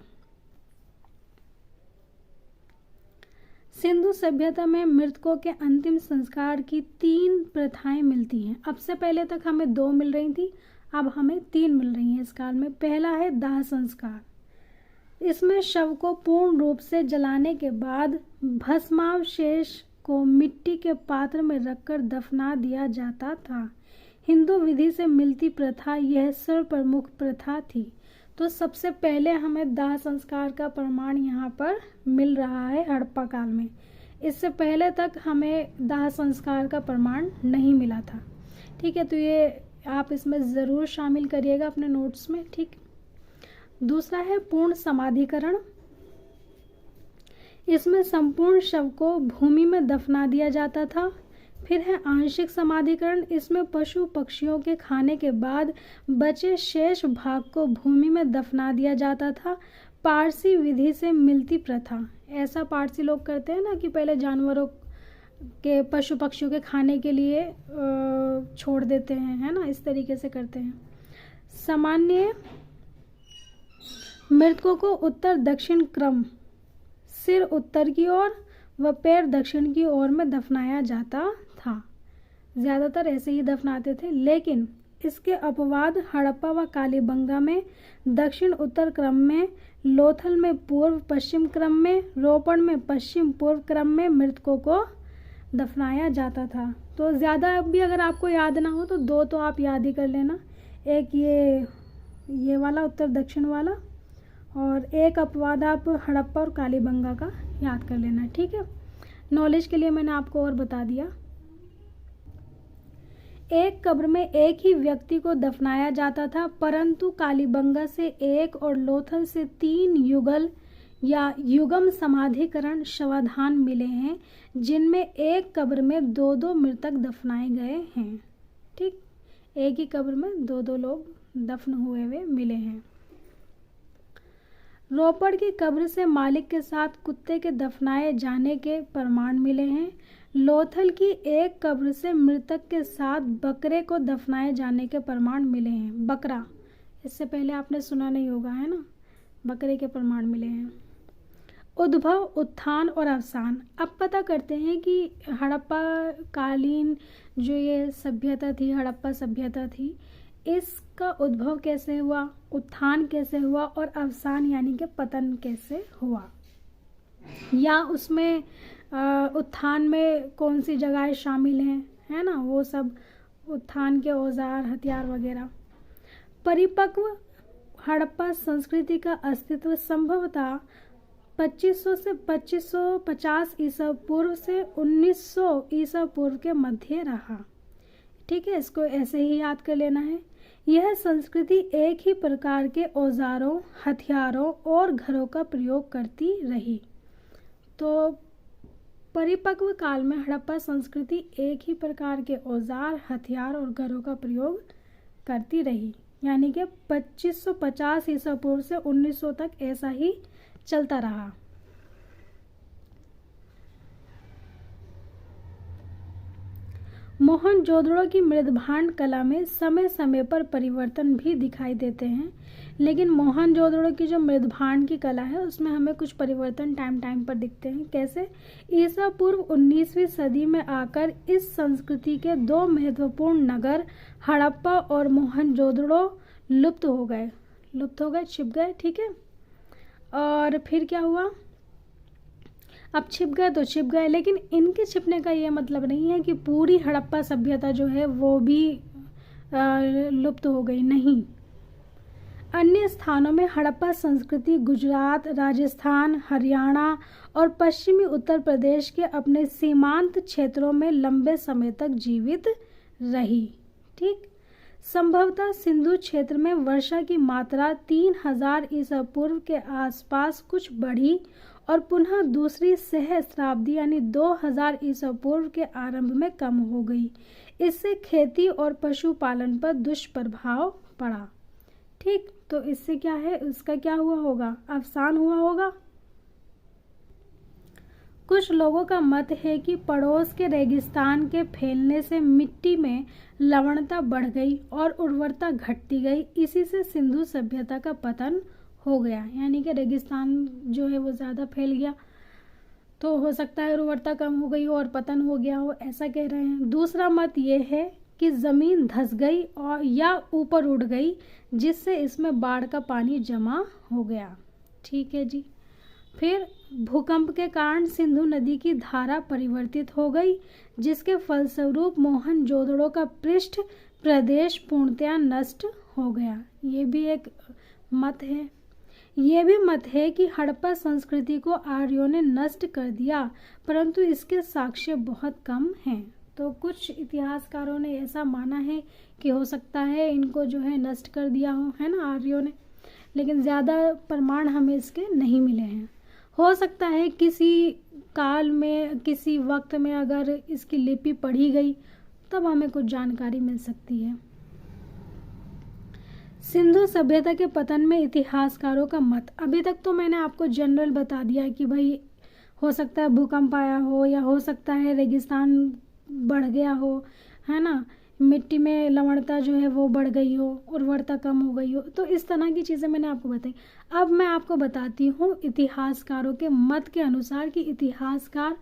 सिंधु सभ्यता में मृतकों के अंतिम संस्कार की 3 प्रथाएं मिलती हैं। अब से पहले तक हमें 2 मिल रही थी, अब हमें 3 मिल रही हैं इस काल में। पहला है दाह संस्कार। इसमें शव को पूर्ण रूप से जलाने के बाद भस्मावशेष को मिट्टी के पात्र में रखकर दफना दिया जाता था। हिंदू विधि से मिलती प्रथा यह सर्वप्रमुख प्रथा थी। तो सबसे पहले हमें दाह संस्कार का प्रमाण यहाँ पर मिल रहा है हड़प्पा काल में। इससे पहले तक हमें दाह संस्कार का प्रमाण नहीं मिला था। ठीक है, तो ये आप इसमें ज़रूर शामिल करिएगा अपने नोट्स में। ठीक, दूसरा है पूर्ण समाधिकरण। इसमें संपूर्ण शव को भूमि में दफना दिया जाता था। फिर है आंशिक समाधिकरण। इसमें पशु पक्षियों के खाने के बाद बचे शेष भाग को भूमि में दफना दिया जाता था। पारसी विधि से मिलती प्रथा, ऐसा पारसी लोग करते हैं ना कि पहले जानवरों के, पशु पक्षियों के खाने के लिए छोड़ देते हैं, है ना, इस तरीके से करते हैं। सामान्य मृतकों को उत्तर दक्षिण क्रम, सिर उत्तर की ओर व पैर दक्षिण की ओर में दफनाया जाता था। ज़्यादातर ऐसे ही दफनाते थे, लेकिन इसके अपवाद हड़प्पा व कालीबंगा में दक्षिण उत्तर क्रम में, लोथल में पूर्व पश्चिम क्रम में, रोपड़ में पश्चिम पूर्व क्रम में मृतकों को दफनाया जाता था। तो ज़्यादा भी अगर आपको याद ना हो तो 2 तो आप याद ही कर लेना, एक ये वाला उत्तर दक्षिण वाला, और एक अपवाद आप हड़प्पा और कालीबंगा का याद कर लेना। ठीक है, नॉलेज के लिए मैंने आपको और बता दिया। एक कब्र में एक ही व्यक्ति को दफनाया जाता था, परंतु कालीबंगा से 1 और लोथल से 3 युगल या युगम समाधिकरण शवाधान मिले हैं, जिनमें एक कब्र में 2-2 मृतक दफनाए गए हैं। ठीक, एक ही कब्र में 2-2 लोग दफन हुए मिले हैं। रोपड़ की कब्र से मालिक के साथ कुत्ते के दफनाए जाने के प्रमाण मिले हैं। लोथल की एक कब्र से मृतक के साथ बकरे को दफनाए जाने के प्रमाण मिले हैं। बकरा, इससे पहले आपने सुना नहीं होगा, है ना, बकरे के प्रमाण मिले हैं। उद्भव, उत्थान और अवसान। अब पता करते हैं कि हड़प्पा कालीन जो ये सभ्यता थी, हड़प्पा सभ्यता थी, इसका उद्भव कैसे हुआ, उत्थान कैसे हुआ और अवसान यानी कि पतन कैसे हुआ, या उसमें उत्थान में कौन सी जगहें शामिल हैं, है ना, वो सब, उत्थान के औजार, हथियार वगैरह। परिपक्व हड़प्पा संस्कृति का अस्तित्व संभवतः 2500 से 2550 ईसा पूर्व से 1900 ईसा पूर्व के मध्य रहा। ठीक है, इसको ऐसे ही याद कर लेना है। यह संस्कृति एक ही प्रकार के औजारों, हथियारों और घरों का प्रयोग करती रही। तो परिपक्व काल में हड़प्पा संस्कृति एक ही प्रकार के औजार, हथियार और घरों का प्रयोग करती रही, यानी कि 2550 ईसा पूर्व से 1900 तक ऐसा ही चलता रहा। मोहनजोदड़ो की मृदभांड कला में समय समय पर परिवर्तन भी दिखाई देते हैं, लेकिन मोहनजोदड़ो की जो मृदभांड की कला है उसमें हमें कुछ परिवर्तन टाइम टाइम पर दिखते हैं। कैसे? ईसा पूर्व 19वीं सदी में आकर इस संस्कृति के दो महत्वपूर्ण नगर हड़प्पा और मोहनजोदड़ो लुप्त हो गए, छिप गए। ठीक है, और फिर क्या हुआ? अब छिप गए तो छिप गए, लेकिन इनके छिपने का ये मतलब नहीं है कि पूरी हड़प्पा सभ्यता जो है वो भी लुप्त हो गई, नहीं। अन्य स्थानों में हड़प्पा संस्कृति गुजरात, राजस्थान, हरियाणा और पश्चिमी उत्तर प्रदेश के अपने सीमांत क्षेत्रों में लंबे समय तक जीवित रही। ठीक, संभवतः सिंधु क्षेत्र में वर्षा की मात्रा 3000 ईसा पूर्व के आसपास कुछ बढ़ी और पुनः दूसरी सहस्राब्दी यानी 2000 ईसा पूर्व के आरंभ में कम हो गई। इससे खेती और पशुपालन पर दुष्प्रभाव पड़ा। ठीक, तो इससे क्या है, उसका क्या हुआ होगा? अवसान हुआ होगा। कुछ लोगों का मत है कि पड़ोस के रेगिस्तान के फैलने से मिट्टी में लवणता बढ़ गई और उर्वरता घटती गई, इसी से सिंधु सभ्यता का पतन हो गया। यानी कि रेगिस्तान जो है वो ज़्यादा फैल गया, तो हो सकता है उर्वरता कम हो गई हो और पतन हो गया हो, ऐसा कह रहे हैं। दूसरा मत ये है कि ज़मीन धंस गई और या ऊपर उड़ गई, जिससे इसमें बाढ़ का पानी जमा हो गया। ठीक है जी। फिर भूकंप के कारण सिंधु नदी की धारा परिवर्तित हो गई, जिसके फलस्वरूप मोहनजोदड़ो का पृष्ठ प्रदेश पूर्णतया नष्ट हो गया। ये भी एक मत है। ये भी मत है कि हड़प्पा संस्कृति को आर्यों ने नष्ट कर दिया, परंतु इसके साक्ष्य बहुत कम हैं। तो कुछ इतिहासकारों ने ऐसा माना है कि हो सकता है इनको जो है नष्ट कर दिया हो, है ना, आर्यों ने, लेकिन ज़्यादा प्रमाण हमें इसके नहीं मिले हैं। हो सकता है किसी काल में, किसी वक्त में अगर इसकी लिपि पढ़ी गई तब हमें कुछ जानकारी मिल सकती है। सिंधु सभ्यता के पतन में इतिहासकारों का मत, अभी तक तो मैंने आपको जनरल बता दिया कि भाई हो सकता है भूकंप आया हो, या हो सकता है रेगिस्तान बढ़ गया हो, है ना, मिट्टी में लवणता जो है वो बढ़ गई हो, उर्वरता कम हो गई हो, तो इस तरह की चीज़ें मैंने आपको बताई। अब मैं आपको बताती हूँ इतिहासकारों के मत के अनुसार कि इतिहासकार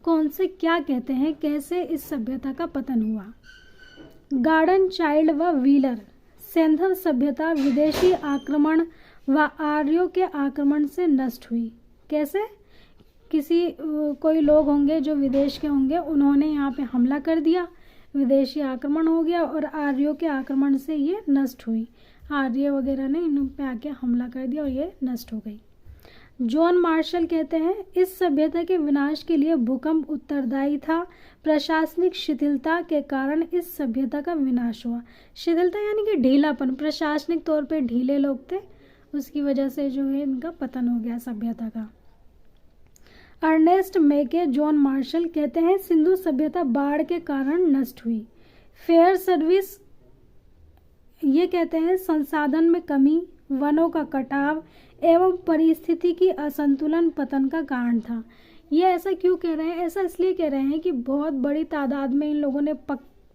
कौन से क्या कहते हैं, कैसे इस सभ्यता का पतन हुआ। गार्डन चाइल्ड व व्हीलर, सिंधु सभ्यता विदेशी आक्रमण व आर्यों के आक्रमण से नष्ट हुई। कैसे? कोई लोग होंगे जो विदेश के होंगे, उन्होंने यहाँ पे हमला कर दिया, विदेशी आक्रमण हो गया और आर्यों के आक्रमण से ये नष्ट हुई। आर्य वगैरह ने इन पे आके हमला कर दिया और ये नष्ट हो गई। जॉन मार्शल कहते हैं इस सभ्यता के विनाश के लिए भूकंप उत्तरदायी था। प्रशासनिक शिथिलता के कारण इस सभ्यता का विनाश हुआ। शिथिलता यानी कि ढीलापन, प्रशासनिक तौर पे ढीले लोग थे, उसकी वजह से जो है इनका पतन हो गया सभ्यता का। अर्नेस्ट मेके जॉन मार्शल कहते हैं सिंधु सभ्यता बाढ़ के कारण नष्ट हुई। फेयर सर्विस ये कहते हैं संसाधन में कमी, वनों का कटाव, एवं परिस्थिति की असंतुलन पतन का कारण था। ये ऐसा क्यों कह रहे हैं? ऐसा इसलिए कह रहे हैं कि बहुत बड़ी तादाद में इन लोगों ने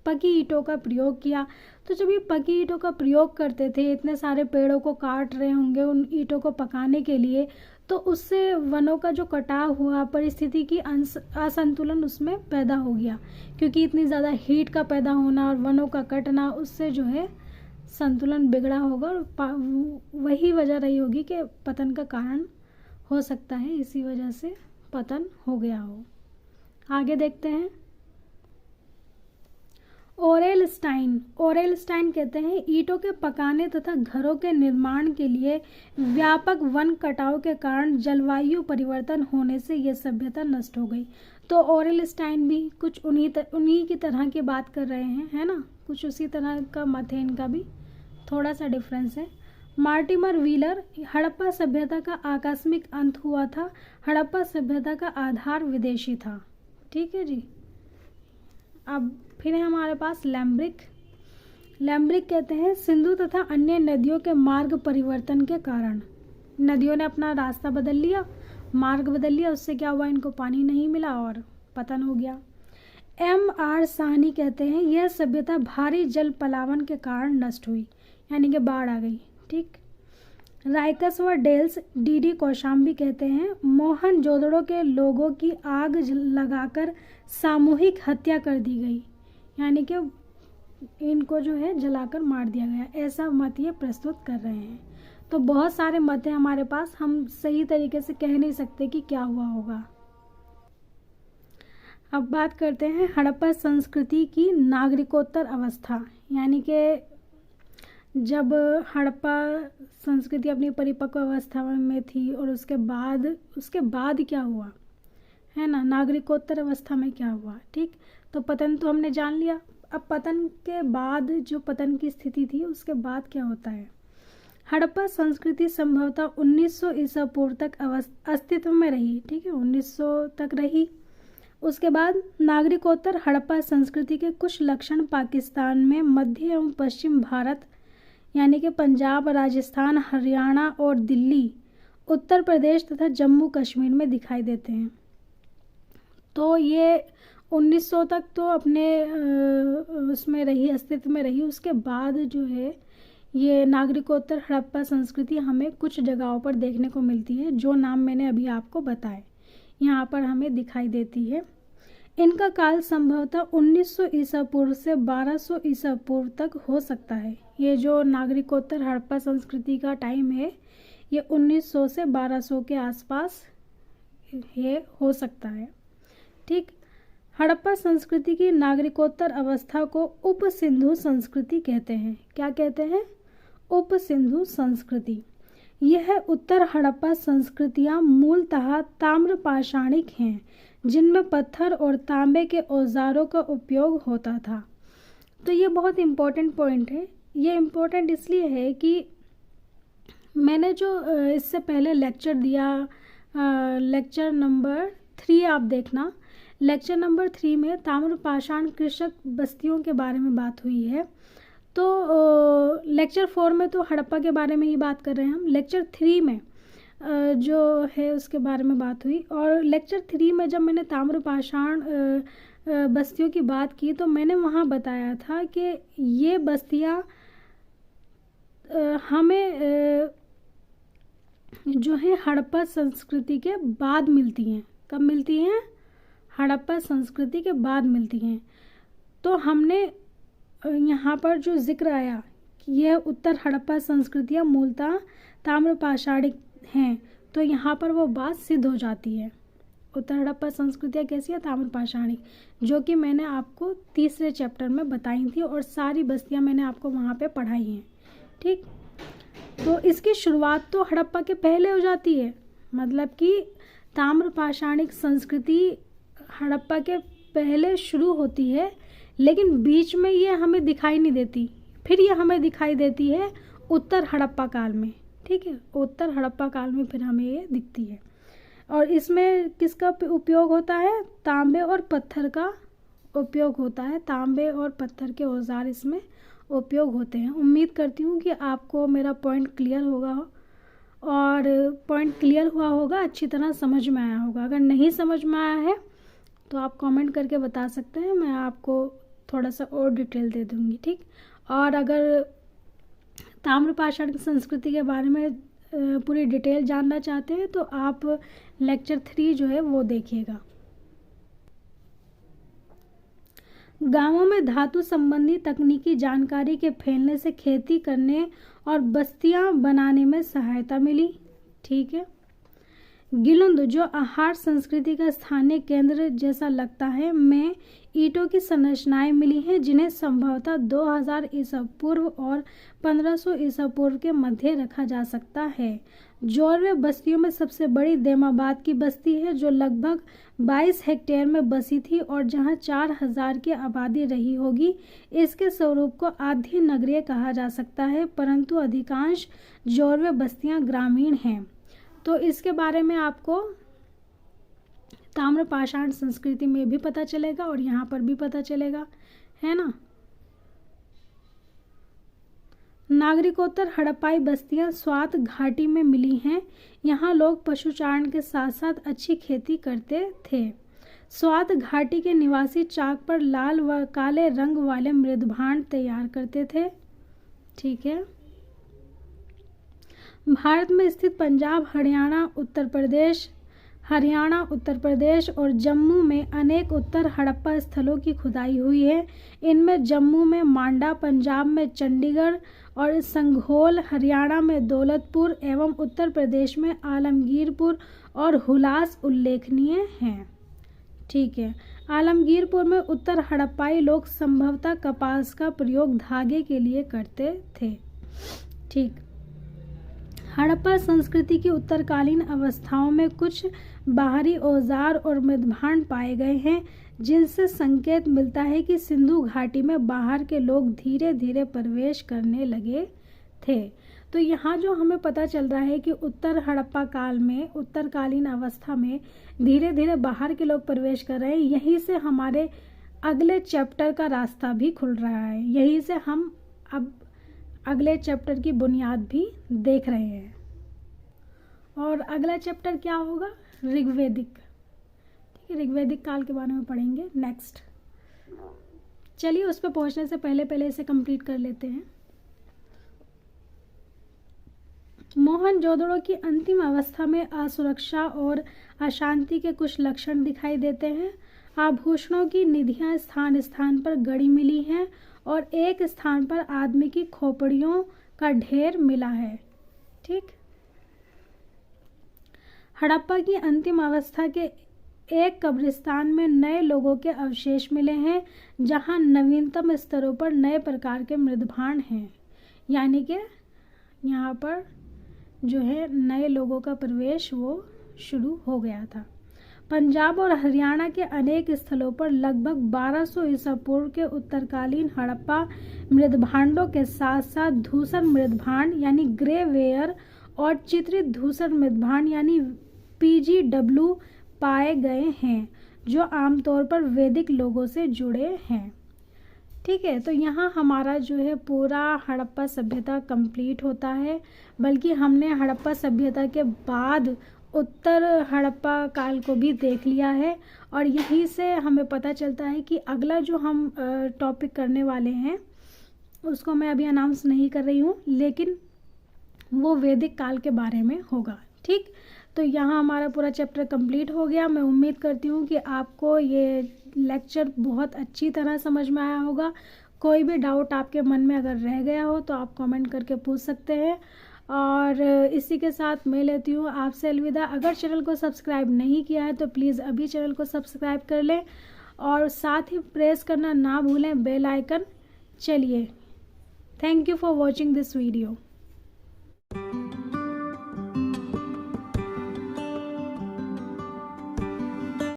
पकी ईंटों का प्रयोग किया। तो जब ये पकी ईंटों का प्रयोग करते थे, इतने सारे पेड़ों को काट रहे होंगे उन ईंटों को पकाने के लिए, तो उससे वनों का जो कटाव हुआ, परिस्थिति की असंतुलन उसमें पैदा हो गया, क्योंकि इतनी ज़्यादा हीट का पैदा होना और वनों का कटना, उससे जो है संतुलन बिगड़ा होगा और वही वजह रही होगी कि पतन का कारण हो सकता है, इसी वजह से पतन हो गया हो। आगे देखते हैं। ओरेलस्टाइन कहते हैं ईंटों के पकाने तथा घरों के निर्माण के लिए व्यापक वन कटाव के कारण जलवायु परिवर्तन होने से यह सभ्यता नष्ट हो गई। तो ओरेलस्टाइन भी कुछ उन्हीं की तरह की बात कर रहे हैं, है ना, कुछ उसी तरह का मत है, इनका भी थोड़ा सा डिफरेंस है। मार्टिमर व्हीलर, हड़प्पा सभ्यता का आकस्मिक अंत हुआ था। हड़प्पा सभ्यता का आधार विदेशी था। ठीक है जी। अब फिर है हमारे पास लैम्ब्रिक कहते हैं सिंधु तथा अन्य नदियों के मार्ग परिवर्तन के कारण नदियों ने अपना रास्ता बदल लिया, मार्ग बदल लिया, उससे क्या हुआ, इनको पानी नहीं मिला और पतन हो गया। M.R. साहनी कहते हैं यह सभ्यता भारी जल पलावन के कारण नष्ट हुई, यानी कि बाढ़ आ गई। ठीक। राइकस व डेल्स, D.D. कौशाम्बी कहते हैं मोहनजोदड़ो के लोगों की आग लगाकर सामूहिक हत्या कर दी गई, यानी कि इनको जो है जलाकर मार दिया गया, ऐसा मत ये प्रस्तुत कर रहे हैं। तो बहुत सारे मत हैं हमारे पास, हम सही तरीके से कह नहीं सकते कि क्या हुआ होगा। अब बात करते हैं हड़प्पा संस्कृति की नागरिकोत्तर अवस्था, यानी कि जब हड़प्पा संस्कृति अपनी परिपक्व अवस्था में थी और उसके बाद क्या हुआ, है ना, नागरिकोत्तर अवस्था में क्या हुआ। ठीक। तो पतन तो हमने जान लिया। अब पतन के बाद जो पतन की स्थिति थी उसके बाद क्या होता है। हड़प्पा संस्कृति संभवतः 1900 ईसा पूर्व तक अस्तित्व में रही। ठीक है, 1900 तक रही। उसके बाद नागरिकोत्तर हड़प्पा संस्कृति के कुछ लक्षण पाकिस्तान में मध्य एवं पश्चिम भारत, यानी कि पंजाब, राजस्थान, हरियाणा और दिल्ली, उत्तर प्रदेश तथा जम्मू कश्मीर में दिखाई देते हैं। तो ये 1900 तक तो अपने उसमें रही, अस्तित्व में रही। उसके बाद जो है ये नागरिकोत्तर हड़प्पा संस्कृति हमें कुछ जगहों पर देखने को मिलती है, जो नाम मैंने अभी आपको बताए यहाँ पर हमें दिखाई देती है। इनका काल संभवतः 1900 ईसा पूर्व से 1200 ईसा पूर्व तक हो सकता है। ये जो नागरिकोत्तर हड़प्पा संस्कृति का टाइम है ये 1900 से 1200 के आसपास ये हो सकता है। ठीक। हड़प्पा संस्कृति की नागरिकोत्तर अवस्था को उप सिंधु संस्कृति कहते हैं। क्या कहते हैं? उप सिंधु संस्कृति। यह उत्तर हड़प्पा संस्कृतियाँ मूलतः ताम्रपाषाणिक हैं, जिनमें पत्थर और तांबे के औजारों का उपयोग होता था। तो ये बहुत इम्पोर्टेंट पॉइंट है। ये इम्पोर्टेंट इसलिए है कि मैंने जो इससे पहले लेक्चर दिया, लेक्चर नंबर 3 आप देखना, लेक्चर नंबर 3 में ताम्रपाषाण कृषक बस्तियों के बारे में बात हुई है। तो लेक्चर 4 में तो हड़प्पा के बारे में ही बात कर रहे हैं हम। लेक्चर 3 में जो है उसके बारे में बात हुई। और लेक्चर 3 में जब मैंने ताम्रपाषाण बस्तियों की बात की तो मैंने वहाँ बताया था कि ये बस्तियाँ हमें जो है हड़प्पा संस्कृति के बाद मिलती हैं। कब मिलती हैं? हड़प्पा संस्कृति के बाद मिलती हैं। तो हमने यहाँ पर जो जिक्र आया कि यह उत्तर हड़प्पा संस्कृतियाँ मूलतः ताम्रपाषाणिक हैं, तो यहाँ पर वो बात सिद्ध हो जाती है। उत्तर हड़प्पा संस्कृतियाँ कैसी है? ताम्रपाषाणिक, जो कि मैंने आपको तीसरे चैप्टर में बताई थी और सारी बस्तियाँ मैंने आपको वहाँ पे पढ़ाई हैं। ठीक। तो इसकी शुरुआत तो हड़प्पा के पहले हो जाती है, मतलब कि ताम्रपाषाणिक संस्कृति हड़प्पा के पहले शुरू होती है, लेकिन बीच में ये हमें दिखाई नहीं देती। फिर ये हमें दिखाई देती है उत्तर हड़प्पा काल में। ठीक है, उत्तर हड़प्पा काल में फिर हमें ये दिखती है। और इसमें किसका उपयोग होता है? तांबे और पत्थर का उपयोग होता है। तांबे और पत्थर के औजार इसमें उपयोग होते हैं। उम्मीद करती हूँ कि आपको मेरा पॉइंट क्लियर होगा और पॉइंट क्लियर हुआ होगा, अच्छी तरह समझ में आया होगा। अगर नहीं समझ में आया है तो आप कमेंट करके बता सकते हैं, मैं आपको थोड़ा सा और डिटेल दे दूँगी, ठीक। और अगर ताम्रपाषाण की संस्कृति के बारे में पूरी डिटेल जानना चाहते हैं तो आप लेक्चर 3 जो है वो देखिएगा। गांवों में धातु संबंधी तकनीकी जानकारी के फैलने से खेती करने और बस्तियां बनाने में सहायता मिली, ठीक है। गिलुंद, जो आहार संस्कृति का स्थानीय केंद्र जैसा लगता है, में ईंटों की संरचनाएं मिली हैं जिन्हें संभवतः 2000 ईसा पूर्व और 1500 ईसा पूर्व के मध्य रखा जा सकता है। जोरवे बस्तियों में सबसे बड़ी देमाबाद की बस्ती है जो लगभग 22 हेक्टेयर में बसी थी और जहां 4000 की आबादी रही होगी। इसके स्वरूप को आधी नगरीय कहा जा सकता है, परंतु अधिकांश जोरवे बस्तियां ग्रामीण हैं। तो इसके बारे में आपको ताम्रपाषाण संस्कृति में भी पता चलेगा और यहाँ पर भी पता चलेगा, है ना। नागरिकोत्तर हड़प्पाई बस्तियां स्वात घाटी में मिली हैं। यहाँ लोग पशुचारण के साथ साथ अच्छी खेती करते थे। स्वात घाटी के निवासी चाक पर लाल व काले रंग वाले मृदभांड तैयार करते थे, ठीक है। भारत में स्थित पंजाब, हरियाणा, उत्तर प्रदेश और जम्मू में अनेक उत्तर हड़प्पा स्थलों की खुदाई हुई है। इनमें जम्मू में मांडा, पंजाब में चंडीगढ़ और संघोल, हरियाणा में दौलतपुर एवं उत्तर प्रदेश में आलमगीरपुर और हुलास उल्लेखनीय हैं, ठीक है। आलमगीरपुर में उत्तर हड़प्पाई लोग संभवतः कपास का प्रयोग धागे के लिए करते थे, ठीक। हड़प्पा संस्कृति की उत्तरकालीन अवस्थाओं में कुछ बाहरी औजार और मृदभांड पाए गए हैं जिनसे संकेत मिलता है कि सिंधु घाटी में बाहर के लोग धीरे धीरे प्रवेश करने लगे थे। तो यहाँ जो हमें पता चल रहा है कि उत्तर हड़प्पा काल में, उत्तरकालीन अवस्था में धीरे धीरे बाहर के लोग प्रवेश कर रहे हैं। यहीं से हमारे अगले चैप्टर का रास्ता भी खुल रहा है। यहीं से हम अब अगले चैप्टर की बुनियाद भी देख रहे हैं। और अगला चैप्टर क्या होगा? ऋग्वेदिक, ठीक है। ऋग्वेदिक काल के बारे में पढ़ेंगे नेक्स्ट। चलिए उस पर पहुंचने से पहले इसे कंप्लीट कर लेते हैं। मोहनजोदड़ो की अंतिम अवस्था में असुरक्षा और अशांति के कुछ लक्षण दिखाई देते हैं। आभूषणों की निधियां स्थान स्थान पर गड़ी मिली हैं और एक स्थान पर आदमी की खोपड़ियों का ढेर मिला है, ठीक। हड़प्पा की अंतिम अवस्था के एक कब्रिस्तान में नए लोगों के अवशेष मिले हैं जहां नवीनतम स्तरों पर नए प्रकार के मृदभांड हैं, यानी कि यहाँ पर जो है नए लोगों का प्रवेश वो शुरू हो गया था। पंजाब और हरियाणा के अनेक स्थलों पर लगभग 1200 ईसा पूर्व के उत्तरकालीन हड़प्पा मृदभांडों के साथ साथ धूसर मृदभांड यानी ग्रे वेयर और चित्रित धूसर मृदभांड यानी PGW पाए गए हैं जो आमतौर पर वैदिक लोगों से जुड़े हैं, ठीक है। तो यहाँ हमारा जो है पूरा हड़प्पा सभ्यता कंप्लीट होता है, बल्कि हमने हड़प्पा सभ्यता के बाद उत्तर हड़प्पा काल को भी देख लिया है। और यहीं से हमें पता चलता है कि अगला जो हम टॉपिक करने वाले हैं उसको मैं अभी अनाउंस नहीं कर रही हूँ, लेकिन वो वैदिक काल के बारे में होगा, ठीक। तो यहाँ हमारा पूरा चैप्टर कंप्लीट हो गया। मैं उम्मीद करती हूँ कि आपको ये लेक्चर बहुत अच्छी तरह समझ में आया होगा। कोई भी डाउट आपके मन में अगर रह गया हो तो आप कमेंट करके पूछ सकते हैं। और इसी के साथ मैं लेती हूँ आपसे अलविदा। अगर चैनल को सब्सक्राइब नहीं किया है तो प्लीज़ अभी चैनल को सब्सक्राइब कर लें और साथ ही प्रेस करना ना भूलें बेल आइकन। चलिए, thank you for watching this video.